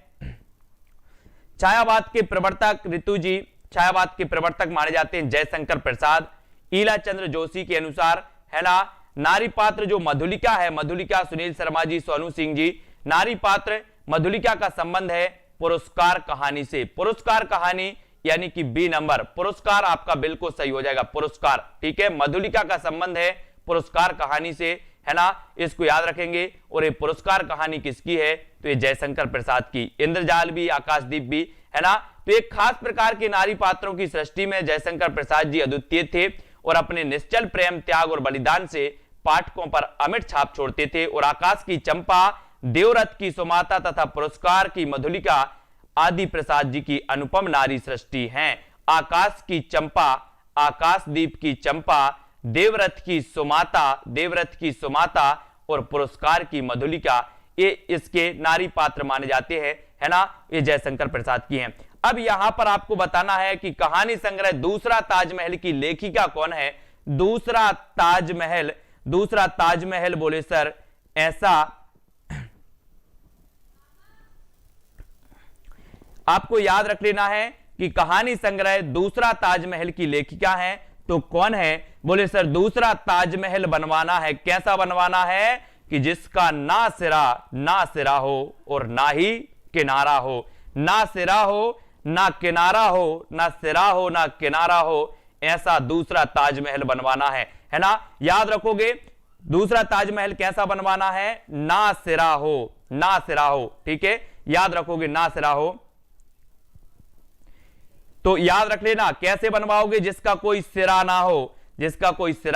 छायावाद के प्रवर्तक ऋतु जी, छायावाद के प्रवर्तक माने जाते हैं जयशंकर प्रसाद। ईला चंद्र जोशी के अनुसार, है ना, नारी पात्र जो मधुलिका है, मधुलिका सुनील शर्मा जी, सोनू सिंह जी, नारी पात्र मधुलिका का संबंध है पुरस्कार कहानी से। पुरस्कार कहानी यानी कि बी नंबर, पुरस्कार आपका बिल्कुल सही हो जाएगा, पुरस्कार। ठीक है, मधुलिका का संबंध है पुरस्कार कहानी से, है ना, इसको याद रखेंगे। और ये पुरस्कार कहानी किसकी है? तो ये जयशंकर प्रसाद की। इंद्रजाल भी, आकाशदीप भी, है ना। तो एक खास प्रकार के नारी पात्रों की सृष्टि में जयशंकर प्रसाद जी अद्वितीय थे और अपने निश्चल प्रेम, त्याग और बलिदान से पाठकों पर अमिट छाप छोड़ते थे। और आकाश की चंपा, देवरथ की सुमाता तथा पुरस्कार की मधुलिका आदि प्रसाद जी की अनुपम नारी सृष्टि हैं। आकाश की चंपा, आकाशदीप की चंपा, देवरथ की सुमाता और पुरस्कार की मधुलिका, ये इसके नारी पात्र माने जाते हैं, है ना, ये जयशंकर प्रसाद की हैं। अब यहां पर आपको बताना है कि कहानी संग्रह दूसरा ताजमहल की लेखिका कौन है? दूसरा ताजमहल बोले सर, ऐसा आपको याद रख लेना है कि कहानी संग्रह दूसरा ताजमहल की लेखिका है। तो कौन है? बोले सर दूसरा ताजमहल बनवाना है, कैसा बनवाना है कि जिसका ना सिरा हो और ना ही किनारा हो, ना सिरा हो ना किनारा हो, ना सिरा हो ना किनारा हो, ऐसा दूसरा ताजमहल बनवाना है ना। याद रखोगे दूसरा ताजमहल कैसा बनवाना है? ना सिरा हो, ठीक है, याद रखोगे ना सिरा हो। तो याद रख लेना कैसे बनवाओगे? जिसका कोई सिरा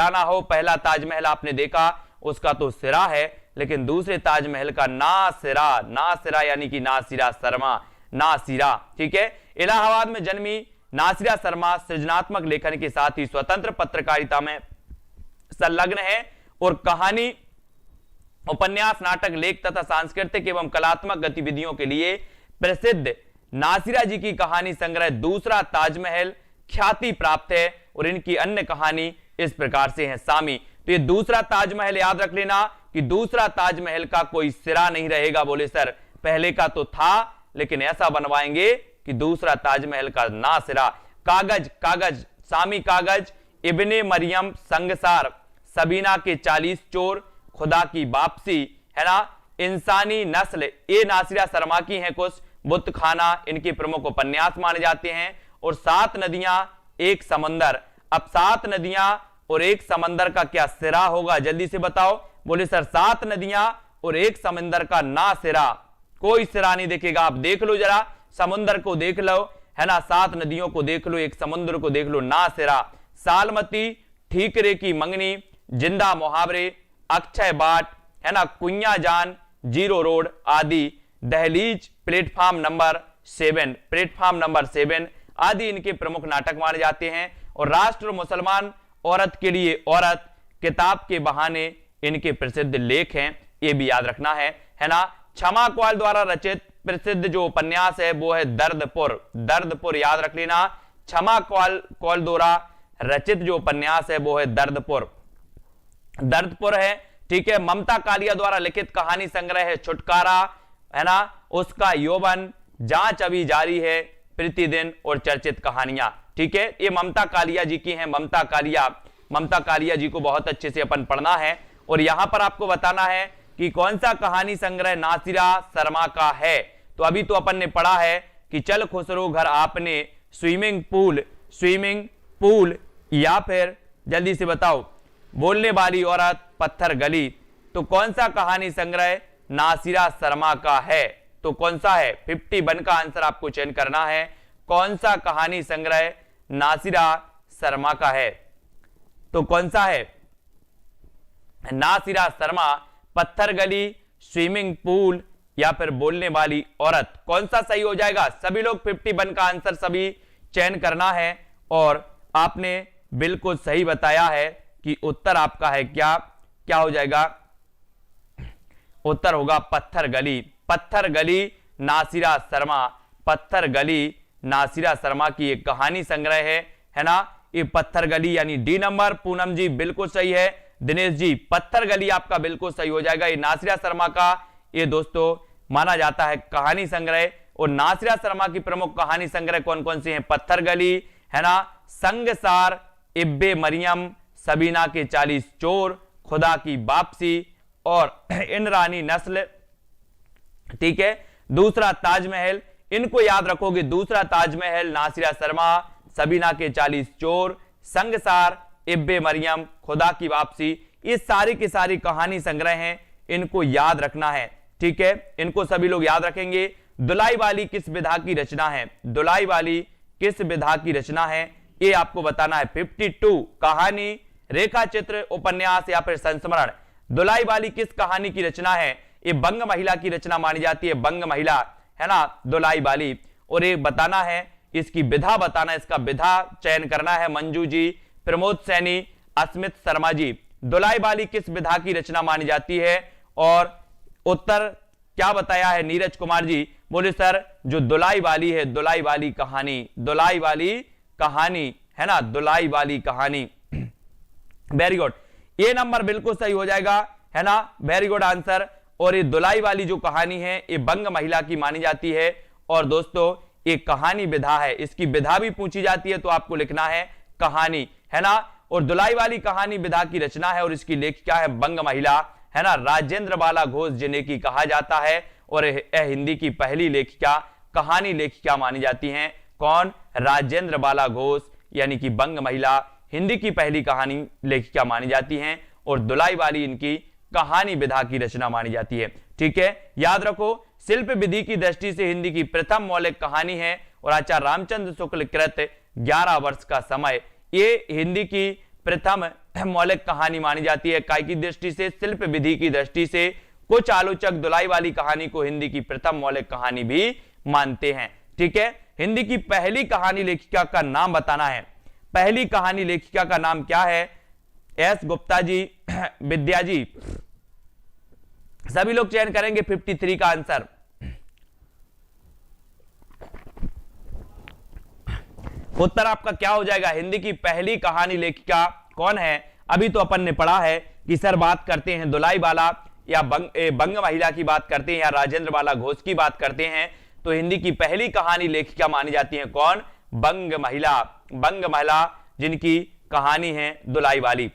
ना हो, पहला ताजमहल आपने देखा उसका तो सिरा है, लेकिन दूसरे ताजमहल का ना सिरा यानी कि नासिरा शर्मा, नासिरा, ठीक है। इलाहाबाद में जन्मी नासिरा शर्मा सृजनात्मक लेखन के साथ ही स्वतंत्र पत्रकारिता में संलग्न है और कहानी, उपन्यास, नाटक, लेख तथा सांस्कृतिक एवं कलात्मक गतिविधियों के लिए प्रसिद्ध नासिरा जी की कहानी संग्रह दूसरा ताजमहल ख्याति प्राप्त है और इनकी अन्य कहानी इस प्रकार से है। सामी, तो ये दूसरा ताजमहल याद रख लेना कि दूसरा ताजमहल का कोई सिरा नहीं रहेगा। बोले सर पहले का तो था, लेकिन ऐसा बनवाएंगे कि दूसरा ताजमहल का ना सिरा। कागज, सामी कागज, इब्ने मरियम, संगसार, सबीना के 40 चोर, खुदा की वापसी, है ना, इंसानी नस्ल, ये नासिरा शर्मा की हैं कुछ। बुत खाना इनके प्रमुख उपन्यास माने जाते हैं। और 7 नदियां एक समंदर। अब 7 नदियां और एक समंदर का क्या सिरा होगा? जल्दी से बताओ। बोले सर 7 नदियां और एक समंदर का ना सिरा, कोई सिरा नहीं दिखेगा। आप देख लो जरा, समुद्र को देख लो, है ना, 7 नदियों को देख लो, एक समुद्र को देख लो, ना सिरा। सालमती, ठीकरे की मंगनी, जिंदा मुहावरे, अक्षय बाट, है ना, कुइया जान, जीरो रोड आदि। दहलीज, प्लेटफॉर्म नंबर 7 आदि इनके प्रमुख नाटक माने जाते हैं। और राष्ट्र मुसलमान औरत के लिए औरत किताब के बहाने इनके प्रसिद्ध लेख हैं, ये भी याद रखना है ना। क्षमा कौल द्वारा रचित प्रसिद्ध जो उपन्यास है वो है दर्दपुर, याद रख लेना। क्षमा कौल द्वारा रचित जो उपन्यास है वो है दर्दपुर है, ठीक है। ममता कालिया द्वारा लिखित कहानी संग्रह है छुटकारा, है ना, उसका यौवन, जांच अभी जारी है, प्रतिदिन और चर्चित कहानियां। ठीक है, ये ममता कालिया जी की हैं। ममता कालिया जी को बहुत अच्छे से अपन पढ़ना है। और यहां पर आपको बताना है कि कौन सा कहानी संग्रह नासिरा शर्मा का है। तो अभी तो अपन ने पढ़ा है कि चल खुसरो घर आपने, स्विमिंग पूल, या फिर जल्दी से बताओ बोलने वाली औरत, पत्थर गली। तो कौन सा कहानी संग्रह नासिरा शर्मा का है? तो कौन सा है? 51 का आंसर आपको चयन करना है। कौन सा कहानी संग्रह नासिरा शर्मा का है? तो कौन सा है? नासिरा शर्मा, पत्थर गली, स्विमिंग पूल या फिर बोलने वाली औरत। कौन सा सही हो जाएगा? सभी लोग 51 का आंसर सभी चयन करना है। और आपने बिल्कुल सही बताया है कि उत्तर आपका है क्या हो जाएगा? उत्तर होगा पत्थर गली। पत्थर गली नासिरा शर्मा, पत्थर गली नासिरा शर्मा की एक कहानी संग्रह है ना। ये पत्थर गली यानी डी नंबर। पूनम जी बिल्कुल सही है। दिनेश जी पत्थर गली आपका बिल्कुल सही हो जाएगा। ये नासिरा शर्मा का ये दोस्तों माना जाता है कहानी संग्रह। और नासिरा शर्मा की प्रमुख कहानी संग्रह कौन कौन से हैं? पत्थर गली है ना, संगसार, इब्बे मरियम, सबीना के 40 चोर, खुदा की वापसी और इंद्रानी नस्ल। ठीक है, दूसरा ताजमहल, इनको याद रखोगे। दूसरा ताजमहल, नासिरा शर्मा, सबीना के 40 चोर, संगसार, इब्बे मरियम, खुदा की वापसी। ये सारी की सारी कहानी संग्रह हैं, इनको याद रखना है। ठीक है, इनको सभी लोग याद रखेंगे। दुलाई वाली किस विधा की रचना है? दुलाई वाली किस विधा की रचना है, ये आपको बताना है। 52 कहानी, रेखा चित्र, उपन्यास या फिर संस्मरण। दुलाई वाली किस कहानी की रचना है? ये बंग महिला की रचना मानी जाती है। बंग महिला है ना दुलाई वाली। और ये बताना है, इसकी विधा बताना, इसका विधा चयन करना है। मंजू जी, प्रमोद सैनी, अस्मित शर्मा जी। दुलाई वाली किस विधा की रचना मानी जाती है? और उत्तर क्या बताया है नीरज कुमार जी? बोले सर जो दुलाई वाली है, दुलाई वाली कहानी, दुलाई वाली कहानी है ना, दुलाई वाली कहानी। वेरी गुड, ये नंबर बिल्कुल सही हो जाएगा है ना, वेरी गुड आंसर। और ये दुलाई वाली जो कहानी है ये बंग महिला की मानी जाती है। और दोस्तों ये कहानी विधा है, इसकी विधा भी पूछी जाती है तो आपको लिखना है कहानी है ना। और दुलाई वाली कहानी विधा की रचना है और इसकी लेखिका है बंग महिला है ना, राजेंद्र बाला घोष जिन्हें की कहा जाता है। और यह हिंदी की पहली लेखिका, कहानी लेखिका मानी जाती हैं। कौन? राजेंद्र बाला घोष यानी कि बंग महिला हिंदी की पहली कहानी लेखिका मानी जाती हैं। और दुलाई वाली इनकी कहानी विधा की रचना मानी जाती है। ठीक है, याद रखो शिल्प विधि की दृष्टि से हिंदी की प्रथम मौलिक कहानी है। और आचार्य रामचंद्र शुक्ल कृत 11 वर्ष का समय, ये हिंदी की प्रथम मौलिक कहानी मानी जाती है। काय की दृष्टि से? शिल्प विधि की दृष्टि से कुछ आलोचक दुलाई वाली कहानी को हिंदी की प्रथम मौलिक कहानी भी मानते हैं। ठीक है, हिंदी की पहली कहानी लेखिका का नाम बताना है। पहली कहानी लेखिका का नाम क्या है? एस गुप्ता जी, विद्या जी, सभी लोग चयन करेंगे 53 का आंसर। उत्तर आपका क्या हो जाएगा? हिंदी की पहली कहानी लेखिका कौन है? अभी तो अपन ने पढ़ा है कि सर बात करते हैं दुलाई वाला या बंग महिला की बात करते हैं या राजेंद्र बाला घोष की बात करते हैं। तो हिंदी की पहली कहानी लेखिका मानी जाती है कौन? बंग महिला। बंग महिला जिनकी कहानी है दुलाई वाली।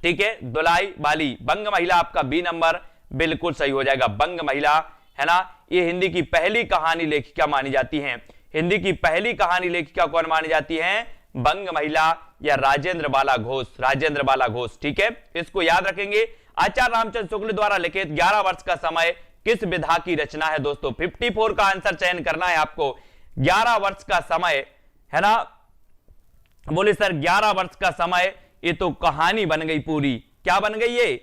ठीक है, दुलाई वाली, बंग महिला आपका बी नंबर बिल्कुल सही हो जाएगा। बंग महिला है ना, ये हिंदी की पहली कहानी लेखिका मानी जाती हैं। हिंदी की पहली कहानी लेखिका कौन मानी जाती है? बंग महिला या राजेंद्र बाला घोष, राजेंद्र बाला घोष। ठीक है, इसको याद रखेंगे। आचार्य रामचंद्र शुक्ल द्वारा लिखित 11 वर्ष का समय किस विधा की रचना है? दोस्तों 54 का आंसर चयन करना है आपको। 11 वर्ष का समय है ना, बोले सर 11 वर्ष का समय, ये तो कहानी बन गई पूरी। क्या बन गई? ये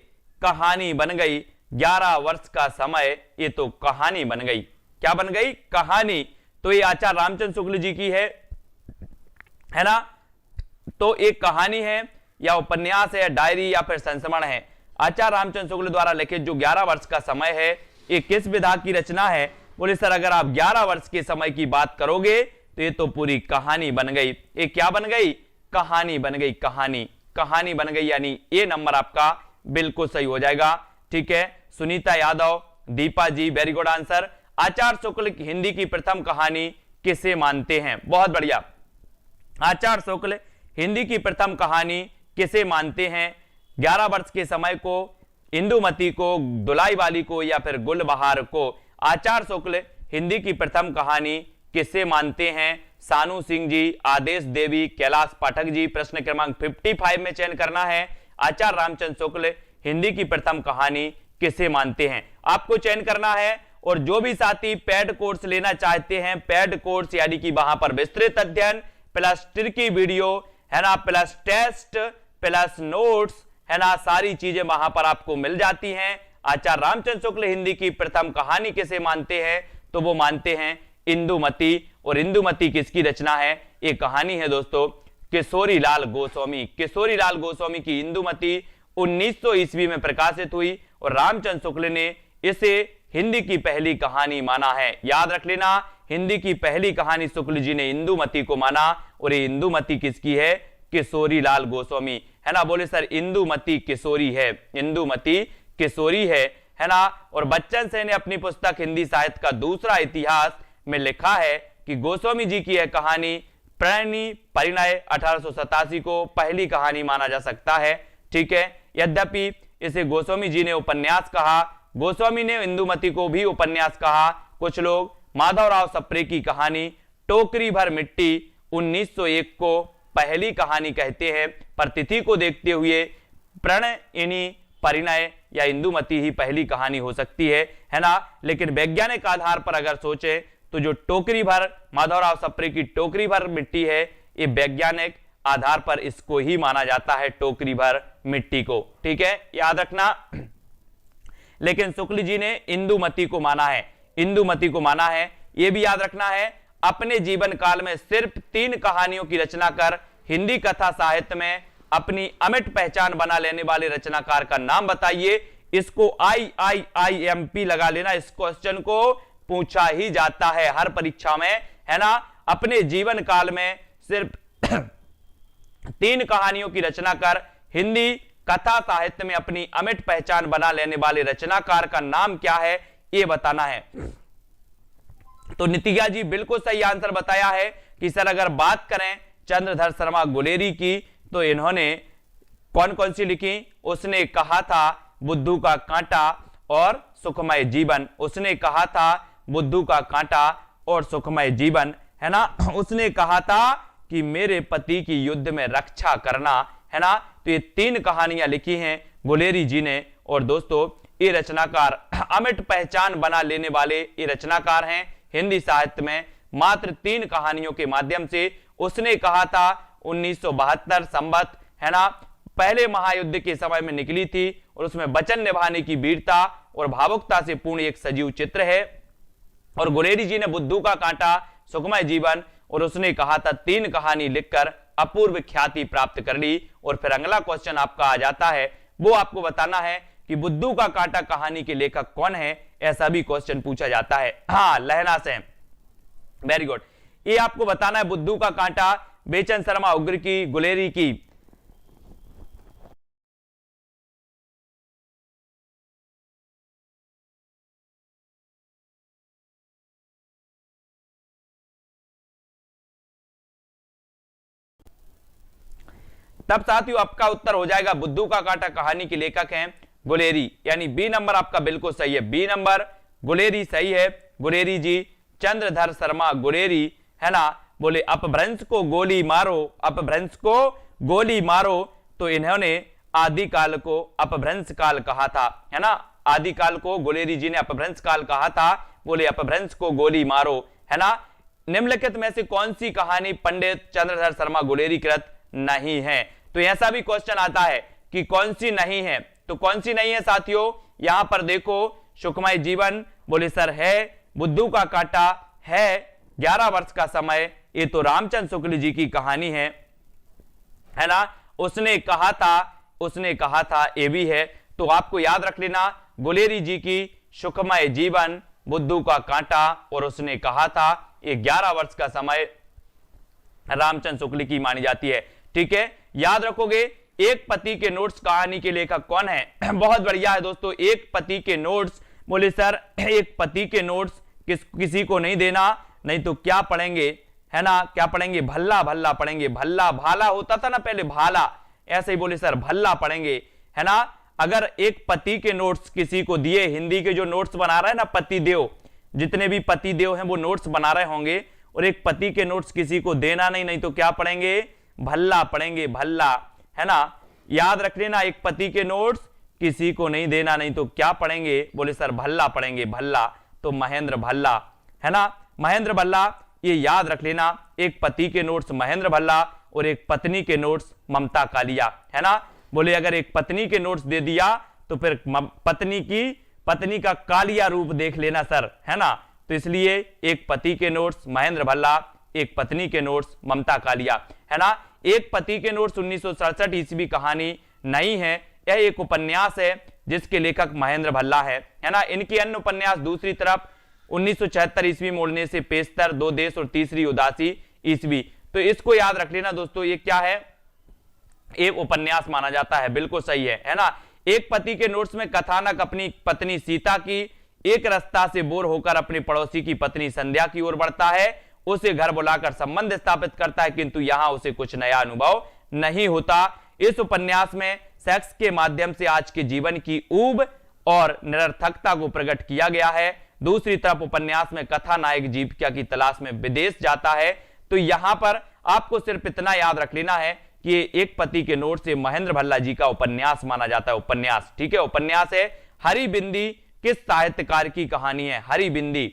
कहानी बन गई। 11 वर्ष का समय, ये तो कहानी बन गई। क्या बन गई? कहानी। तो ये आचार्य रामचंद्र शुक्ल जी की है ना। तो एक कहानी है या उपन्यास है या डायरी या फिर संस्मरण है। आचार्य रामचंद्र शुक्ल द्वारा लिखित जो 11 वर्ष का समय है ये किस विधा की रचना है? बोले सर अगर आप 11 वर्ष के समय की बात करोगे तो ये तो पूरी कहानी बन गई। ये क्या बन गई? कहानी बन गई। कहानी, कहानी बन गई यानी ये नंबर आपका बिल्कुल सही हो जाएगा। ठीक है, सुनीता यादव, दीपा जी, वेरी गुड आंसर। आचार्य शुक्ल हिंदी की प्रथम कहानी किसे मानते हैं? बहुत बढ़िया। आचार्य शुक्ल हिंदी की प्रथम कहानी किसे मानते हैं? 11 वर्ष के समय को, इंदुमती को, दुलाई वाली को या फिर गुलबहार को? आचार्य शुक्ल हिंदी की प्रथम कहानी किसे मानते हैं? सानू सिंह जी, आदेश देवी, कैलाश पाठक जी। प्रश्न क्रमांक 55 में चयन करना है। आचार्य रामचंद्र शुक्ल हिंदी की प्रथम कहानी किसे मानते हैं? आपको चयन करना है। और जो भी साथी पेड कोर्स लेना चाहते हैं, पेड कोर्स यानी कि वहां पर विस्तृत अध्ययन प्लस की वीडियो है ना, प्लस टेस्ट प्लस नोट्स है ना, सारी चीजें वहां पर आपको मिल जाती हैं। आचार्य रामचंद्र शुक्ल हिंदी की प्रथम कहानी किसे मानते हैं? तो वो मानते हैं इंदुमती। और इंदुमती किसकी रचना है? ये कहानी है दोस्तों किशोरीलाल गोस्वामी। किशोरीलाल गोस्वामी की इंदुमती 1900 ईस्वी में प्रकाशित हुई और रामचंद्र शुक्ल ने इसे हिंदी की पहली कहानी माना है। याद रख लेना, हिंदी की पहली कहानी शुक्ल जी ने इंदुमती को माना। और ये इंदुमती किसकी है? किशोरीलाल गोस्वामी, है ना। बोले सर इंदुमती किशोरी है, इंदुमती किशोरी है ना। और बच्चन सेन ने अपनी पुस्तक हिंदी साहित्य का दूसरा इतिहास में लिखा है कि गोस्वामी जी की यह कहानी प्रणयनी परिणय 1887 को पहली कहानी माना जा सकता है। ठीक है, यद्यपि इसे गोस्वामी जी ने उपन्यास कहा, गोस्वामी ने इंदुमती को भी उपन्यास कहा। कुछ लोग माधवराव सप्रे की कहानी टोकरी भर मिट्टी 1901 को पहली कहानी कहते हैं, पर तिथि को देखते हुए प्रणयनी परिणय या इंदुमती ही पहली कहानी हो सकती है ना। लेकिन वैज्ञानिक आधार पर अगर सोचे तो जो टोकरी भर माधवराव सप्रे की टोकरी भर मिट्टी है, ये वैज्ञानिक आधार पर इसको ही माना जाता है, टोकरी भर मिट्टी को। ठीक है, याद रखना। लेकिन शुक्ल जी ने इंदुमती को माना है, इंदुमती को माना है। यह भी याद रखना है, अपने जीवन काल में सिर्फ 3 कहानियों की रचना कर हिंदी कथा साहित्य में अपनी अमिट पहचान बना लेने वाले रचनाकार का नाम बताइए। इसको IIIMP लगा लेना, इस क्वेश्चन को पूछा ही जाता है हर परीक्षा में, है ना। अपने जीवन काल में सिर्फ 3 कहानियों की रचना कर हिंदी कथा साहित्य में अपनी अमिट पहचान बना लेने वाले रचनाकार का नाम क्या है, यह बताना है। तो नितिया जी बिल्कुल सही आंसर बताया है कि सर अगर बात करें चंद्रधर शर्मा गुलेरी की, तो इन्होंने कौन कौन सी लिखी? उसने कहा था बुद्धू का कांटा और सुखमय जीवन। उसने कहा था बुद्धू का कांटा और सुखमय जीवन, है ना। उसने कहा था कि मेरे पति की युद्ध में रक्षा करना, है ना। तो ये 3 कहानियां लिखी हैं गुलेरी जी ने। और दोस्तों ये रचनाकार अमिट पहचान बना लेने वाले ये रचनाकार हैं हिंदी साहित्य में। मात्र 3 कहानियों के माध्यम से उसने कहा था 1972 संवत, है ना, पहले महायुद्ध के समय में निकली थी और उसमें वचन निभाने की वीरता और भावुकता से पूर्ण एक सजीव चित्र है। और गुलेरी जी ने बुद्धू का कांटा, सुखमय जीवन और उसने कहा था 3 कहानी लिखकर अपूर्व ख्याति प्राप्त कर ली। और फिर अगला क्वेश्चन आपका आ जाता है, वो आपको बताना है कि बुद्धू का कांटा कहानी के लेखक कौन है। ऐसा भी क्वेश्चन पूछा जाता है। हाँ, लहना से, वेरी गुड। ये आपको बताना है बुद्धू का कांटा बेचन शर्मा उग्र की, गुलेरी की। तब साथियों आपका उत्तर हो जाएगा बुद्धू का कांटा कहानी के लेखक हैं गुलेरी, यानी बी नंबर आपका बिल्कुल सही है। बी नंबर गुलेरी सही है। गुलेरी जी चंद्रधर शर्मा गुलेरी, है ना। बोले अपभ्रंश को गोली मारो, अपभ्रंश को गोली मारो, तो इन्होंने आदिकाल को अपभ्रंश काल कहा था, है ना। आदिकाल को गुलेरी जी ने अपभ्रंश काल कहा था। बोले अपभ्रंश को गोली मारो, है ना। निम्नलिखित में से कौन सी कहानी पंडित चंद्रधर शर्मा गुलेरी कृत नहीं है? तो ऐसा भी क्वेश्चन आता है कि कौन सी नहीं है। तो कौन सी नहीं है साथियों? यहां पर देखो, सुखमय जीवन बोले सर है, बुद्धू का कांटा है, 11 वर्ष का समय, ये तो रामचंद्र शुक्ल जी की कहानी है ना। उसने कहा था ये भी है। तो आपको याद रख लेना, गुलेरी जी की सुखमय जीवन, बुद्धू का कांटा और उसने कहा था, ये 11 वर्ष का समय रामचंद्र शुक्ल की मानी जाती है। ठीक है, याद रखोगे। एक पति के नोट्स कहानी के लेखक कौन है? बहुत बढ़िया है दोस्तों। एक पति के नोट्स, बोले सर एक पति के नोट्स किसी को नहीं देना, नहीं तो क्या पढ़ेंगे, है ना, क्या पढ़ेंगे, भल्ला भल्ला पढ़ेंगे। भल्ला भाला होता था ना पहले, भाला, ऐसे ही बोले सर भल्ला पढ़ेंगे, है ना। अगर एक पति के नोट्स किसी को दिए, हिंदी के जो नोट्स बना रहा है ना पति देव, जितने भी पति देव हैं वो नोट्स बना रहे होंगे, और एक पति के नोट्स किसी को देना नहीं, नहीं तो क्या पढ़ेंगे, भल्ला पढ़ेंगे, भल्ला, है ना। याद रख लेना, एक पति के नोट्स किसी को नहीं देना, नहीं तो क्या पढ़ेंगे, बोले सर भल्ला पढ़ेंगे, भल्ला, तो महेंद्र भल्ला, है ना, महेंद्र भल्ला, ये याद रख लेना। एक पति के नोट्स महेंद्र भल्ला और एक पत्नी के नोट्स ममता कालिया, है ना। बोले अगर एक पत्नी के नोट्स दे दिया तो फिर पत्नी का कालिया रूप देख लेना सर, है ना। तो इसलिए एक पति के नोट्स महेंद्र भल्ला, एक पत्नी के नोट्स ममता कालिया, है ना। एक पति के नोट्स 1967 ईस्वी कहानी नहीं है, यह एक उपन्यास है जिसके लेखक महेंद्र भल्ला है ना। इनकी अन्य उपन्यास दूसरी तरफ 1976 ईस्वी मोड़ने से पेशतर, दो देश और तीसरी उदासी ईस्वी। तो इसको याद रख लेना दोस्तों, ये क्या है, एक उपन्यास माना जाता है, बिल्कुल सही है ना। एक पति के नोट्स में कथानक अपनी पत्नी सीता की एक रास्ता से बोर होकर अपने पड़ोसी की पत्नी संध्या की ओर बढ़ता है, उसे घर बुलाकर संबंध स्थापित करता है, किंतु यहां उसे कुछ नया अनुभव नहीं होता। इस उपन्यास में सेक्स के माध्यम से आज के जीवन की ऊब और निरर्थकता को प्रकट किया गया है। दूसरी तरफ उपन्यास में कथा नायक जीविका की तलाश में विदेश जाता है। तो यहां पर आपको सिर्फ इतना याद रख लेना है कि एक पति के नोट से महेंद्र भल्ला जी का उपन्यास माना जाता है, उपन्यास, ठीक है, उपन्यास है। हरी बिंदी किस साहित्यकार की कहानी है, हरी बिंदी,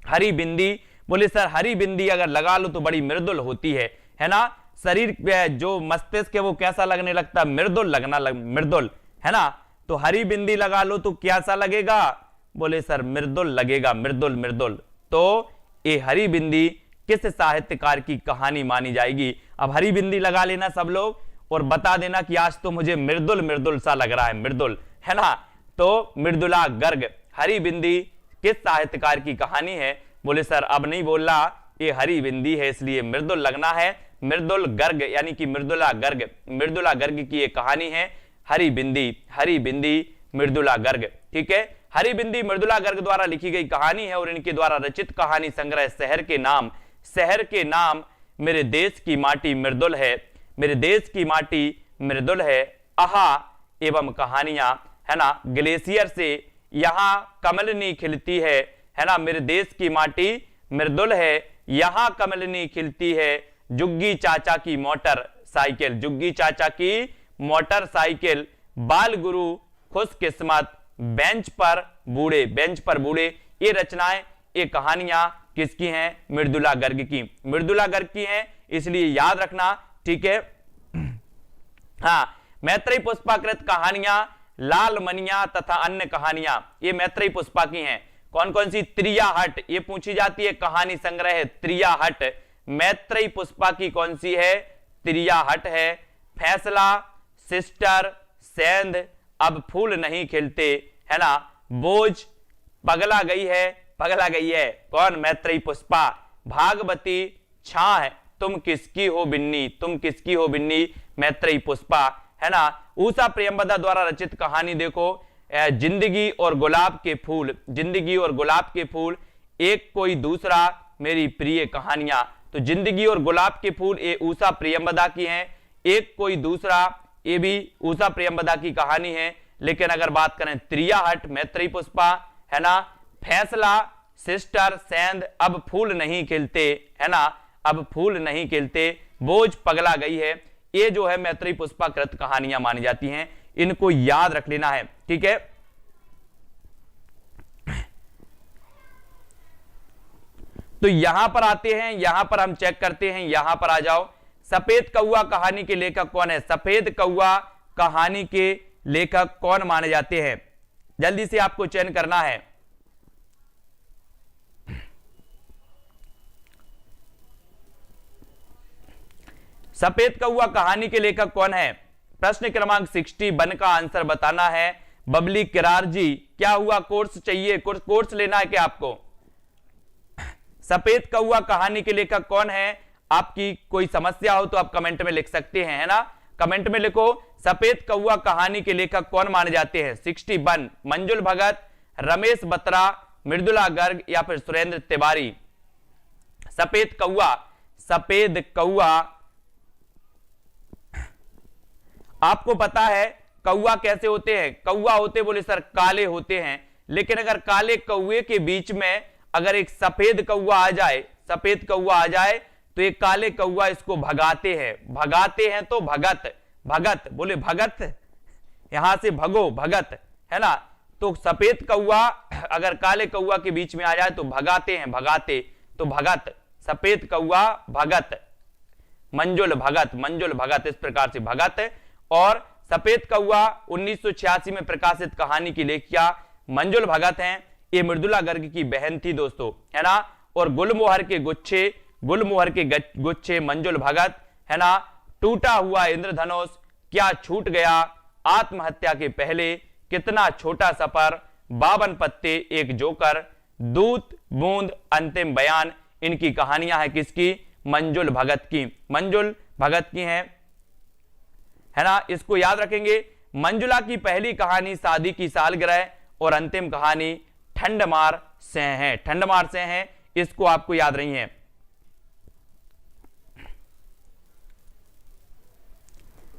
हरी बिंदी, बोले सर हरी बिंदी अगर लगा लो तो बड़ी मृदुल होती है ना। शरीर जो मस्तिष्क है वो कैसा लगने लगता है, मृदुल लगना मृदुल, है ना। तो हरी बिंदी लगा लो तो कैसा लगेगा, बोले सर मृदुल लगेगा, मृदुल मृदुल। तो ये हरी बिंदी किस साहित्यकार की कहानी मानी जाएगी। अब हरी बिंदी लगा लेना सब लोग और बता देना कि आज तो मुझे मृदुल मृदुल सा लग रहा है, मृदुल, है ना। तो मृदुला गर्ग, हरी बिंदी किस साहित्यकार की कहानी है, बोले सर अब नहीं बोलना, ये हरी बिंदी है इसलिए मृदुल लगना है, मृदुल गर्ग यानी कि मृदुला गर्ग, मृदुला गर्ग की ये कहानी है हरी बिंदी, हरी बिंदी मृदुला गर्ग, ठीक है। हरी बिंदी मृदुला गर्ग द्वारा लिखी गई कहानी है और इनके द्वारा रचित कहानी संग्रह शहर के नाम, शहर के नाम, मेरे देश की माटी मृदुल है, मेरे देश की माटी मृदुल है, आहा एवं कहानियां, है ना, ग्लेशियर से यहां कमलनी खिलती है ना, मेरे देश की माटी मृदुल है, यहां कमलनी खिलती है, जुग्गी चाचा की मोटर साइकिल, जुग्गी चाचा की मोटर साइकिल, बाल गुरु खुशकिस्मत, बेंच पर बूढ़े, बेंच पर बूढ़े, ये रचनाएं, ये कहानियां किसकी हैं, मृदुला गर्ग की, मृदुला गर्ग की हैं, इसलिए याद रखना, ठीक है। हाँ, मैत्रेयी पुष्पाकृत कहानियां, लाल मनिया तथा अन्य कहानियां, ये मैत्रेयी पुष्पा की हैं। कौन कौन सी, त्रियाहट, ये पूछी जाती है, कहानी संग्रह है त्रियाहट, मैत्रेयी पुष्पा की कौन सी है, त्रियाहट है। फैसला, सिस्टर, सेंध, अब फूल नहीं खिलते, है ना, बोझ, पगला गई है, पगला गई है, कौन, मैत्रेयी पुष्पा। भागवती, छाह, तुम किसकी हो बिन्नी, तुम किसकी हो बिन्नी, मैत्रेयी पुष्पा, है ना। ऊषा प्रियंवदा द्वारा रचित कहानी देखो, जिंदगी और गुलाब के फूल, जिंदगी और गुलाब के फूल, एक कोई दूसरा, मेरी प्रिय कहानियां। तो जिंदगी और गुलाब के फूल ये ऊषा प्रियंवदा की हैं, एक कोई दूसरा ये भी ऊषा प्रियंवदा की कहानी है। लेकिन अगर बात करें त्रियाहट, मैत्रेयी पुष्पा, है ना। फैसला, सिस्टर, सेंध, अब फूल नहीं खिलते, है ना, अब फूल नहीं खिलते, बोझ, पगला गई है, ये जो है मैत्रेयी पुष्पा कृत कहानियां मानी जाती हैं, इनको याद रख लेना है, ठीक है। तो यहां पर आते हैं, यहां पर हम चेक करते हैं, यहां पर आ जाओ। सफेद कौवा कहानी के लेखक कौन है, सफेद कौवा कहानी के लेखक कौन माने जाते हैं, जल्दी से आपको चयन करना है। सफेद कौवा कहानी के लेखक कौन है, प्रश्न क्रमांक 61 का आंसर बताना है। बबली किरार जी, क्या हुआ, कोर्स चाहिए, कोर्स लेना है क्या आपको। सफेद कौवा कहानी के लेखक कौन है, आपकी कोई समस्या हो तो आप कमेंट में लिख सकते हैं, है ना, कमेंट में लिखो सफेद कौवा कहानी के लेखक कौन माने जाते हैं। 61, मंजुल भगत, रमेश बत्रा, मृदुला गर्ग या फिर सुरेंद्र तिवारी। सफेद कौवा, सफेद कौवा, आपको पता है कौवा कैसे होते हैं? कौवा होते बोले सर काले होते हैं, लेकिन अगर काले कौवे के बीच में अगर एक सफेद कौवा आ जाए, सफेद कौवा आ जाए तो एक काले कौवा इसको भगाते हैं, भगाते हैं तो भगत, भगत बोले भगत, यहां से भगो भगत, है ना। तो सफेद कौवा अगर काले कौवा के बीच में आ जाए तो भगाते हैं, भगाते तो भगत, सफेद कौवा भगत, मंजुल भगत, मंजुल भगत, इस प्रकार से भगत। और सफेद कौवा 1986 में प्रकाशित कहानी की लेखिका मंजुल भगत हैं, ये मृदुला गर्ग की बहन थी दोस्तों, है ना। और गुलमोहर के गुच्छे, गुलमोहर के गुच्छे मंजुल भगत, है ना। टूटा हुआ इंद्रधनुष, क्या छूट गया, आत्महत्या के पहले, कितना छोटा सफर, 52 पत्ते एक जोकर, दूत, बूंद, अंतिम बयान, इनकी कहानियां हैं किसकी? मंजुल भगत की, मंजुल भगत की हैं, है ना। इसको याद रखेंगे। मंजुला की पहली कहानी शादी की सालगिरह और अंतिम कहानी ठंडमार से है, ठंडमार से है, इसको आपको याद नहीं है।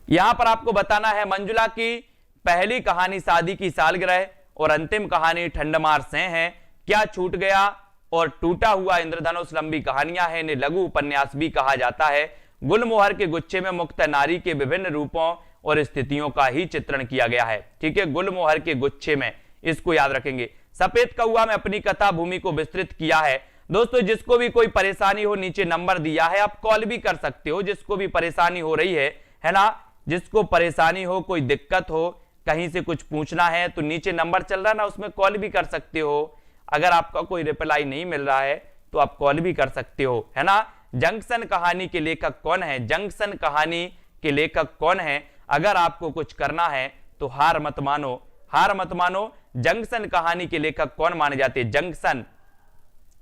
यहां पर आपको बताना है मंजुला की पहली कहानी शादी की सालगिरह और अंतिम कहानी ठंडमार से है, क्या छूट गया और टूटा हुआ इंद्रधनुष लंबी कहानियां हैं, इन्हें लघु उपन्यास भी कहा जाता है। गुलमोहर के गुच्छे में मुक्त नारी के विभिन्न रूपों और स्थितियों का ही चित्रण किया गया है, ठीक है, गुलमोहर के गुच्छे में, इसको याद रखेंगे। सफेद कौवा में अपनी कथा भूमि को विस्तृत किया है। दोस्तों जिसको भी कोई परेशानी हो नीचे नंबर दिया है, आप कॉल भी कर सकते हो, जिसको भी परेशानी हो रही है ना, जिसको परेशानी हो, कोई दिक्कत हो, कहीं से कुछ पूछना है तो नीचे नंबर चल रहा है ना, उसमें कॉल भी कर सकते हो। अगर आपका कोई रिप्लाई नहीं मिल रहा है तो आप कॉल भी कर सकते हो, है ना। जंक्शन कहानी के लेखक कौन है? जंक्शन कहानी के लेखक कौन है? अगर आपको कुछ करना है तो हार मत मानो, हार मत मानो। जंक्शन कहानी के लेखक कौन माने जाते हैं? जंक्शन,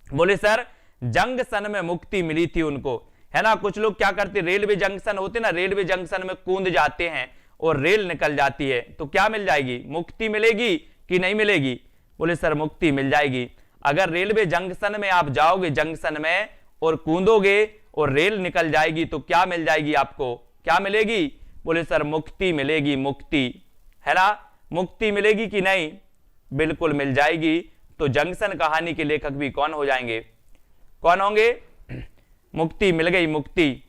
बोले सर जंक्शन में मुक्ति मिली थी उनको, है ना। कुछ लोग क्या करते, रेलवे जंक्शन होते ना, रेलवे जंक्शन में कूद जाते हैं और रेल निकल जाती है तो क्या मिल जाएगी? मुक्ति मिलेगी कि नहीं मिलेगी? बोले सर मुक्ति मिल जाएगी। अगर रेलवे जंक्शन में आप जाओगे, जंक्शन में और कूदोगे और रेल निकल जाएगी तो क्या मिल जाएगी आपको? क्या मिलेगी? बोले सर मुक्ति मिलेगी, मुक्ति, है ना। मुक्ति मिलेगी कि नहीं? बिल्कुल मिल जाएगी। तो जंक्शन कहानी के लेखक भी कौन हो जाएंगे? कौन होंगे? मुक्ति मिल गई, मुक्ति।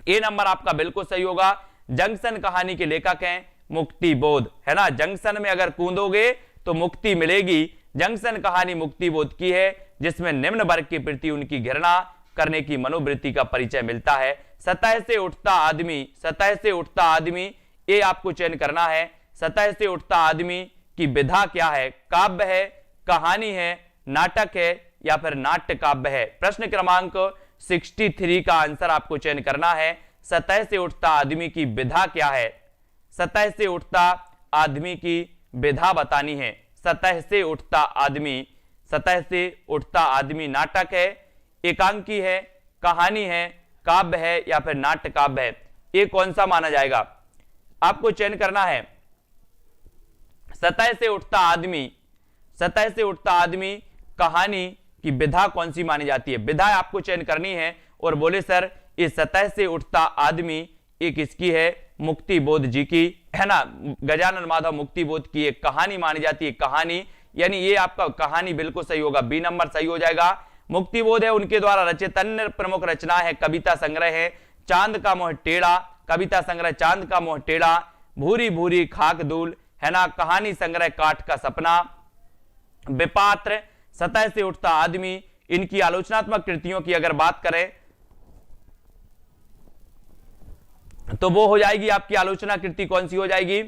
ए नंबर आपका बिल्कुल सही होगा। जंक्शन कहानी के लेखक हैं मुक्ति बोध, है ना। जंक्शन में अगर कूदोगे तो मुक्ति मिलेगी। जंक्शन कहानी मुक्ति बोध की है, जिसमें निम्न वर्ग के प्रति उनकी घृणा करने की मनोवृत्ति का परिचय मिलता है। सतह से उठता आदमी, सतह से उठता आदमी, ये आपको चयन करना है। सतह से उठता आदमी की विधा क्या है? काव्य है, कहानी है, नाटक है या फिर नाट्य काव्य है? प्रश्न क्रमांक 63 का आंसर आपको चयन करना है। सतह से उठता आदमी की विधा क्या है? सतह से उठता आदमी की विधा बतानी है। सतह से उठता आदमी, सतह से उठता आदमी नाटक है, एकांकी है, कहानी है, काव्य है या फिर नाट्य काव्य है? ये कौन सा माना जाएगा? आपको चयन करना है। सतह से उठता आदमी, सतह से उठता आदमी कहानी की विधा कौन सी मानी जाती है? विधा आपको चयन करनी है। और बोले सर इस सतह से उठता आदमी ये किसकी है? मुक्ति बोध जी की, है ना। गजानन माधव मुक्ति बोध की एक कहानी मानी जाती है, कहानी, यानी ये आपका कहानी बिल्कुल सही होगा, बी नंबर सही हो जाएगा। मुक्ति बोध है, उनके द्वारा रचित अन्य प्रमुख रचना है, कविता संग्रह है चांद का मोह टेढ़ा, कविता संग्रह चांद का मोह टेढ़ा, भूरी भूरी खाक धूल, है ना। कहानी संग्रह काठ का सपना, विपात्र, सतह से उठता आदमी। इनकी आलोचनात्मक कृतियों की अगर बात करें तो वो हो जाएगी आपकी आलोचना कृति कौन सी हो जाएगी?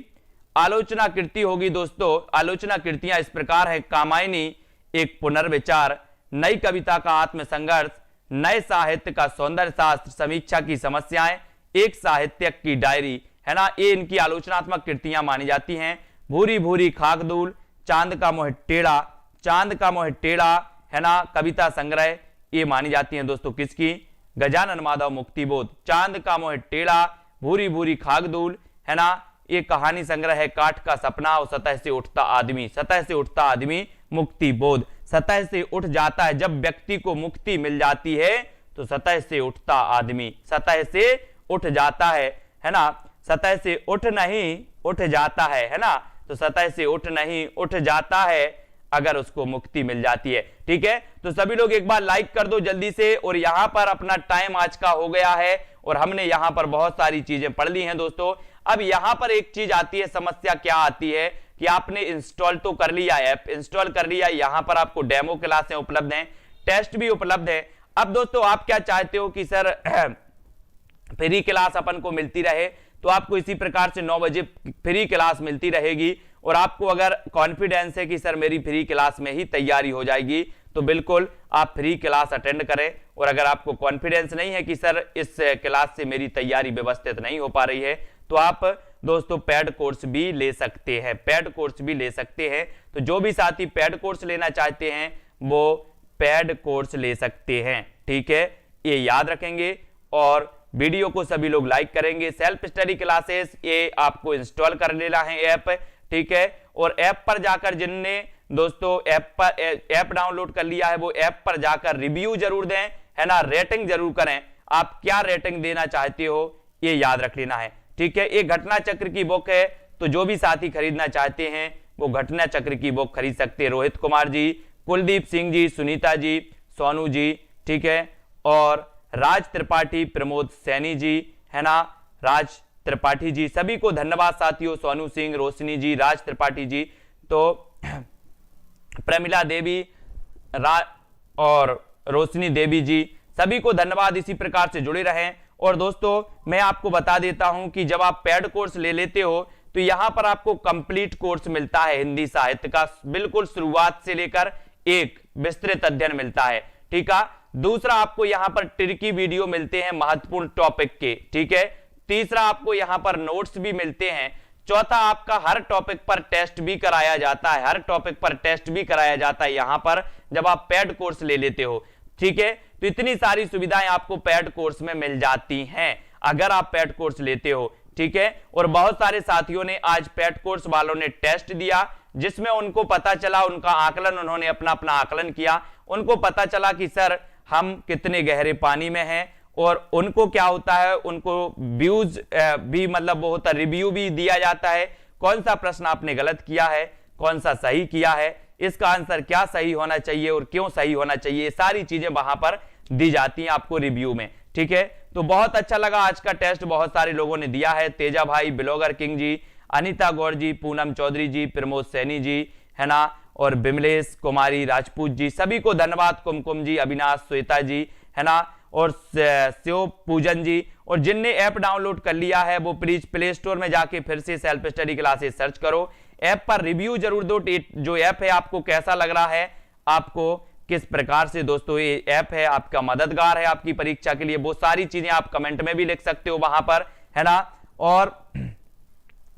आलोचना कृति होगी दोस्तों, आलोचना कृतियां इस प्रकार है। कामायनी एक पुनर्विचार, नई कविता का आत्मसंघर्ष, नए साहित्य का सौंदर्य शास्त्र, समीक्षा की समस्याएं, एक साहित्यक की डायरी, है ना। ये इनकी आलोचनात्मक कृतियां मानी जाती हैं। भूरी भूरी खाकधूल, चांद का मोह टेढ़ा, चांद का मोह टेढ़ा, है ना, कविता संग्रह, ये मानी जाती हैं दोस्तों किसकी? गजानन माधव मुक्ति बोध। चांद का मोह टेढ़ा, भूरी भूरी खाकधूल, है ना, ये कहानी संग्रह है काठ का सपना और सतह से उठता आदमी, सतह से उठता आदमी मुक्ति बोध। सतह से उठ जाता है। जब व्यक्ति को मुक्ति मिल जाती है तो सतह से उठता आदमी, सतह से उठ जाता है ना। सतह से उठ नहीं उठ जाता है ना। तो सतह से उठ नहीं उठ जाता है अगर उसको मुक्ति मिल जाती है। ठीक है, तो सभी लोग एक बार लाइक कर दो जल्दी से। और यहां पर अपना टाइम आज का हो गया है और हमने यहां पर बहुत सारी चीजें पढ़ ली हैं दोस्तों। अब यहां पर एक चीज आती है, समस्या क्या आती है कि आपने इंस्टॉल तो कर लिया, ऐप इंस्टॉल कर लिया, यहां पर आपको डेमो क्लासें उपलब्ध हैं, टेस्ट भी उपलब्ध है। अब दोस्तों आप क्या चाहते हो कि सर फ्री क्लास अपन को मिलती रहे, तो आपको इसी प्रकार से 9 बजे फ्री क्लास मिलती रहेगी। और आपको अगर कॉन्फिडेंस है कि सर मेरी फ्री क्लास में ही तैयारी हो जाएगी, तो बिल्कुल आप फ्री क्लास अटेंड करें। और अगर आपको कॉन्फिडेंस नहीं है कि सर इस क्लास से मेरी तैयारी व्यवस्थित नहीं हो पा रही है, तो आप दोस्तों पेड कोर्स भी ले सकते हैं, पेड कोर्स भी ले सकते हैं। तो जो भी साथी पेड कोर्स लेना चाहते हैं वो पेड कोर्स ले सकते हैं। ठीक है, ये याद रखेंगे और वीडियो को सभी लोग लाइक करेंगे। सेल्फ स्टडी क्लासेस ये आपको इंस्टॉल कर लेना है ऐप। ठीक है, और ऐप पर जाकर जिनने दोस्तों ऐप डाउनलोड कर लिया है वो ऐप पर जाकर रिव्यू जरूर दें, है ना, रेटिंग जरूर करें। आप क्या रेटिंग देना चाहते हो ये याद रख लेना है। ठीक है, एक घटना चक्र की बुक है, तो जो भी साथी खरीदना चाहते हैं वो घटना चक्र की बुक खरीद सकते हैं। रोहित कुमार जी, कुलदीप सिंह जी, सुनीता जी, सोनू जी, ठीक है, और राज त्रिपाठी, प्रमोद सैनी जी, है ना, राज त्रिपाठी जी, सभी को धन्यवाद साथियों। सोनू सिंह, रोशनी जी, राज त्रिपाठी जी, तो प्रमिला देवी और रोशनी देवी जी, सभी को धन्यवाद। इसी प्रकार से जुड़े रहें। और दोस्तों मैं आपको बता देता हूं कि जब आप पेड कोर्स ले लेते हो तो यहां पर आपको कंप्लीट कोर्स मिलता है हिंदी साहित्य का, बिल्कुल शुरुआत से लेकर एक विस्तृत अध्ययन मिलता है। ठीक है, दूसरा आपको यहां पर ट्रिकी वीडियो मिलते हैं महत्वपूर्ण टॉपिक के। ठीक है, तीसरा आपको यहां पर नोट्स भी मिलते हैं। चौथा आपका हर टॉपिक पर टेस्ट भी कराया जाता है, हर टॉपिक पर टेस्ट भी कराया जाता है यहां पर जब आप पेड कोर्स ले लेते हो। ठीक है, तो इतनी सारी सुविधाएं आपको पेड कोर्स में मिल जाती हैं अगर आप पेड कोर्स लेते हो। ठीक है, और बहुत सारे साथियों ने आज पेड कोर्स वालों ने टेस्ट दिया जिसमें उनको पता चला, उनका आकलन, उन्होंने अपना अपना आकलन किया, उनको पता चला कि सर हम कितने गहरे पानी में हैं। और उनको क्या होता है, उनको व्यूज भी मतलब वो होता, रिव्यू भी दिया जाता है, कौन सा प्रश्न आपने गलत किया है, कौन सा सही किया है, इसका आंसर क्या सही होना चाहिए और क्यों सही होना चाहिए, ये सारी चीजें वहां पर दी जाती हैं आपको रिव्यू में। ठीक है, तो बहुत अच्छा लगा आज का टेस्ट, बहुत सारे लोगों ने दिया है। तेजा भाई, ब्लॉगर किंग जी, अनिता गौर जी, पूनम चौधरी जी, प्रमोद सैनी जी, है ना, और बिमलेश कुमारी राजपूत जी, सभी को धन्यवाद। कुमकुम जी, अविनाश, श्वेता जी, है ना, और शिव पूजन जी। और जिनने ऐप डाउनलोड कर लिया है वो प्लीज प्ले स्टोर में जाके फिर से सेल्फ स्टडी क्लासेस सर्च करो, ऐप पर रिव्यू जरूर दो। जो ऐप है आपको कैसा लग रहा है, आपको किस प्रकार से दोस्तों ये ऐप है आपका मददगार है आपकी परीक्षा के लिए, वो सारी चीजें आप कमेंट में भी लिख सकते हो वहां पर, है ना। और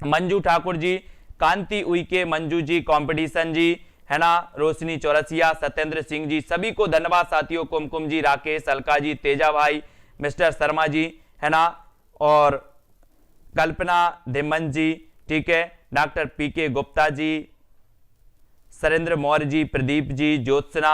मंजू ठाकुर जी, कांति उइके, मंजू जी, कॉम्पिटिशन जी, है ना, रोशनी चौरसिया, सत्येंद्र सिंह जी, सभी को धन्यवाद साथियों। कुमकुम जी, राकेश, अलका जी, तेजा भाई, मिस्टर शर्मा जी, है ना, और कल्पना धिमन जी, ठीक है, डॉक्टर पीके गुप्ता जी, सरेंद्र मौर्य जी, प्रदीप जी, ज्योत्सना,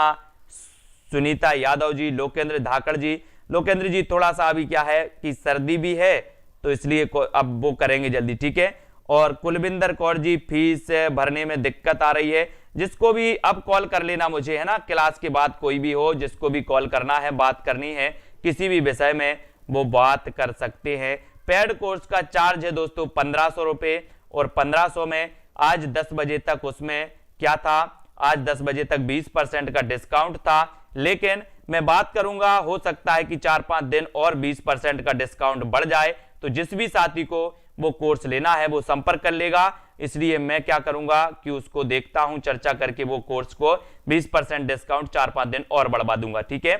सुनीता यादव जी, लोकेंद्र धाकड़ जी। लोकेंद्र जी थोड़ा सा अभी क्या है कि सर्दी भी है तो इसलिए अब वो करेंगे जल्दी। ठीक है, और कुलविंदर कौर जी, फीस भरने में दिक्कत आ रही है, जिसको भी अब कॉल कर लेना मुझे, है ना, क्लास के बाद कोई भी हो जिसको भी कॉल करना है, बात करनी है किसी भी विषय में, वो बात कर सकते हैं। पेड कोर्स का चार्ज है दोस्तों 1500 रुपए, और 1500 में आज 10 बजे तक उसमें क्या था, आज 10 बजे तक 20% का डिस्काउंट था, लेकिन मैं बात करूंगा, हो सकता है कि 4-5 दिन और 20% का डिस्काउंट बढ़ जाए, तो जिस भी साथी को वो कोर्स लेना है वो संपर्क कर लेगा। इसलिए मैं क्या करूंगा कि उसको देखता हूं, चर्चा करके वो कोर्स को 20% डिस्काउंट 4-5 दिन और बढ़वा दूंगा। ठीक है,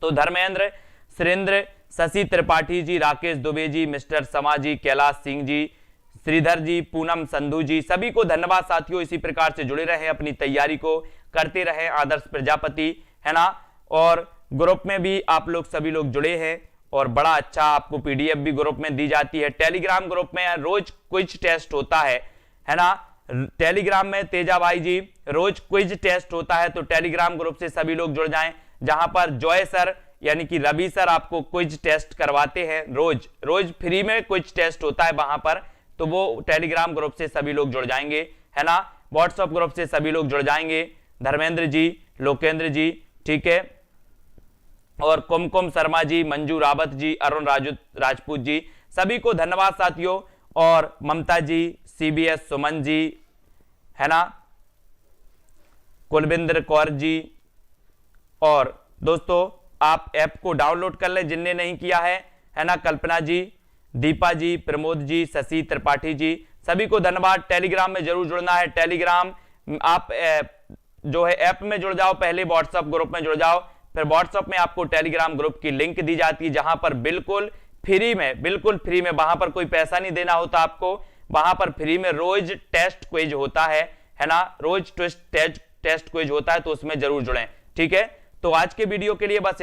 तो धर्मेंद्र, सुरेंद्र, शशि त्रिपाठी जी, राकेश दुबे जी, मिस्टर समा जी, कैलाश सिंह जी, श्रीधर जी, पूनम संधू जी, सभी को धन्यवाद साथियों। इसी प्रकार से जुड़े रहे, अपनी तैयारी को करते रहे। आदर्श प्रजापति, है ना, और ग्रुप में भी आप लोग सभी लोग जुड़े हैं और बड़ा अच्छा आपको पीडीएफ भी ग्रुप में दी जाती है। टेलीग्राम ग्रुप में रोज क्विज टेस्ट होता है ना, टेलीग्राम में तेजा भाई जी रोज क्विज टेस्ट होता है, तो टेलीग्राम ग्रुप से सभी लोग जुड़ जाएं, जहां पर जॉय सर यानी कि रवि सर आपको क्विज टेस्ट करवाते हैं। रोज रोज फ्री में क्विज टेस्ट होता है वहां पर, तो वो टेलीग्राम ग्रुप से सभी लोग जुड़ जाएंगे, है ना। व्हाट्सएप ग्रुप से सभी लोग जुड़ जाएंगे, धर्मेंद्र जी, लोकेंद्र जी, ठीक है, और कुमकुम शर्मा जी, मंजू रावत जी, अरुण राजपूत जी, सभी को धन्यवाद साथियों। और ममता जी, सीबीएस सुमन जी, है ना, कुलविंदर कौर जी, और दोस्तों आप ऐप को डाउनलोड कर ले जिनने नहीं किया है ना, कल्पना जी, दीपा जी, प्रमोद जी, शशि त्रिपाठी जी, सभी को धन्यवाद। टेलीग्राम में जरूर जुड़ना है। टेलीग्राम आप जो है ऐप में जुड़ जाओ, पहले व्हाट्सएप ग्रुप में जुड़ जाओ, फिर व्हाट्सएप में आपको टेलीग्राम ग्रुप की लिंक दी जाती है, जहां पर बिल्कुल फ्री में, वहां पर कोई पैसा नहीं देना होता आपको, वहां पर फ्री में रोज टेस्ट क्विज होता है ना, रोज टेस्ट क्विज होता है, तो उसमें जरूर जुड़ें, ठीक है। तो आज के वीडियो के लिए बस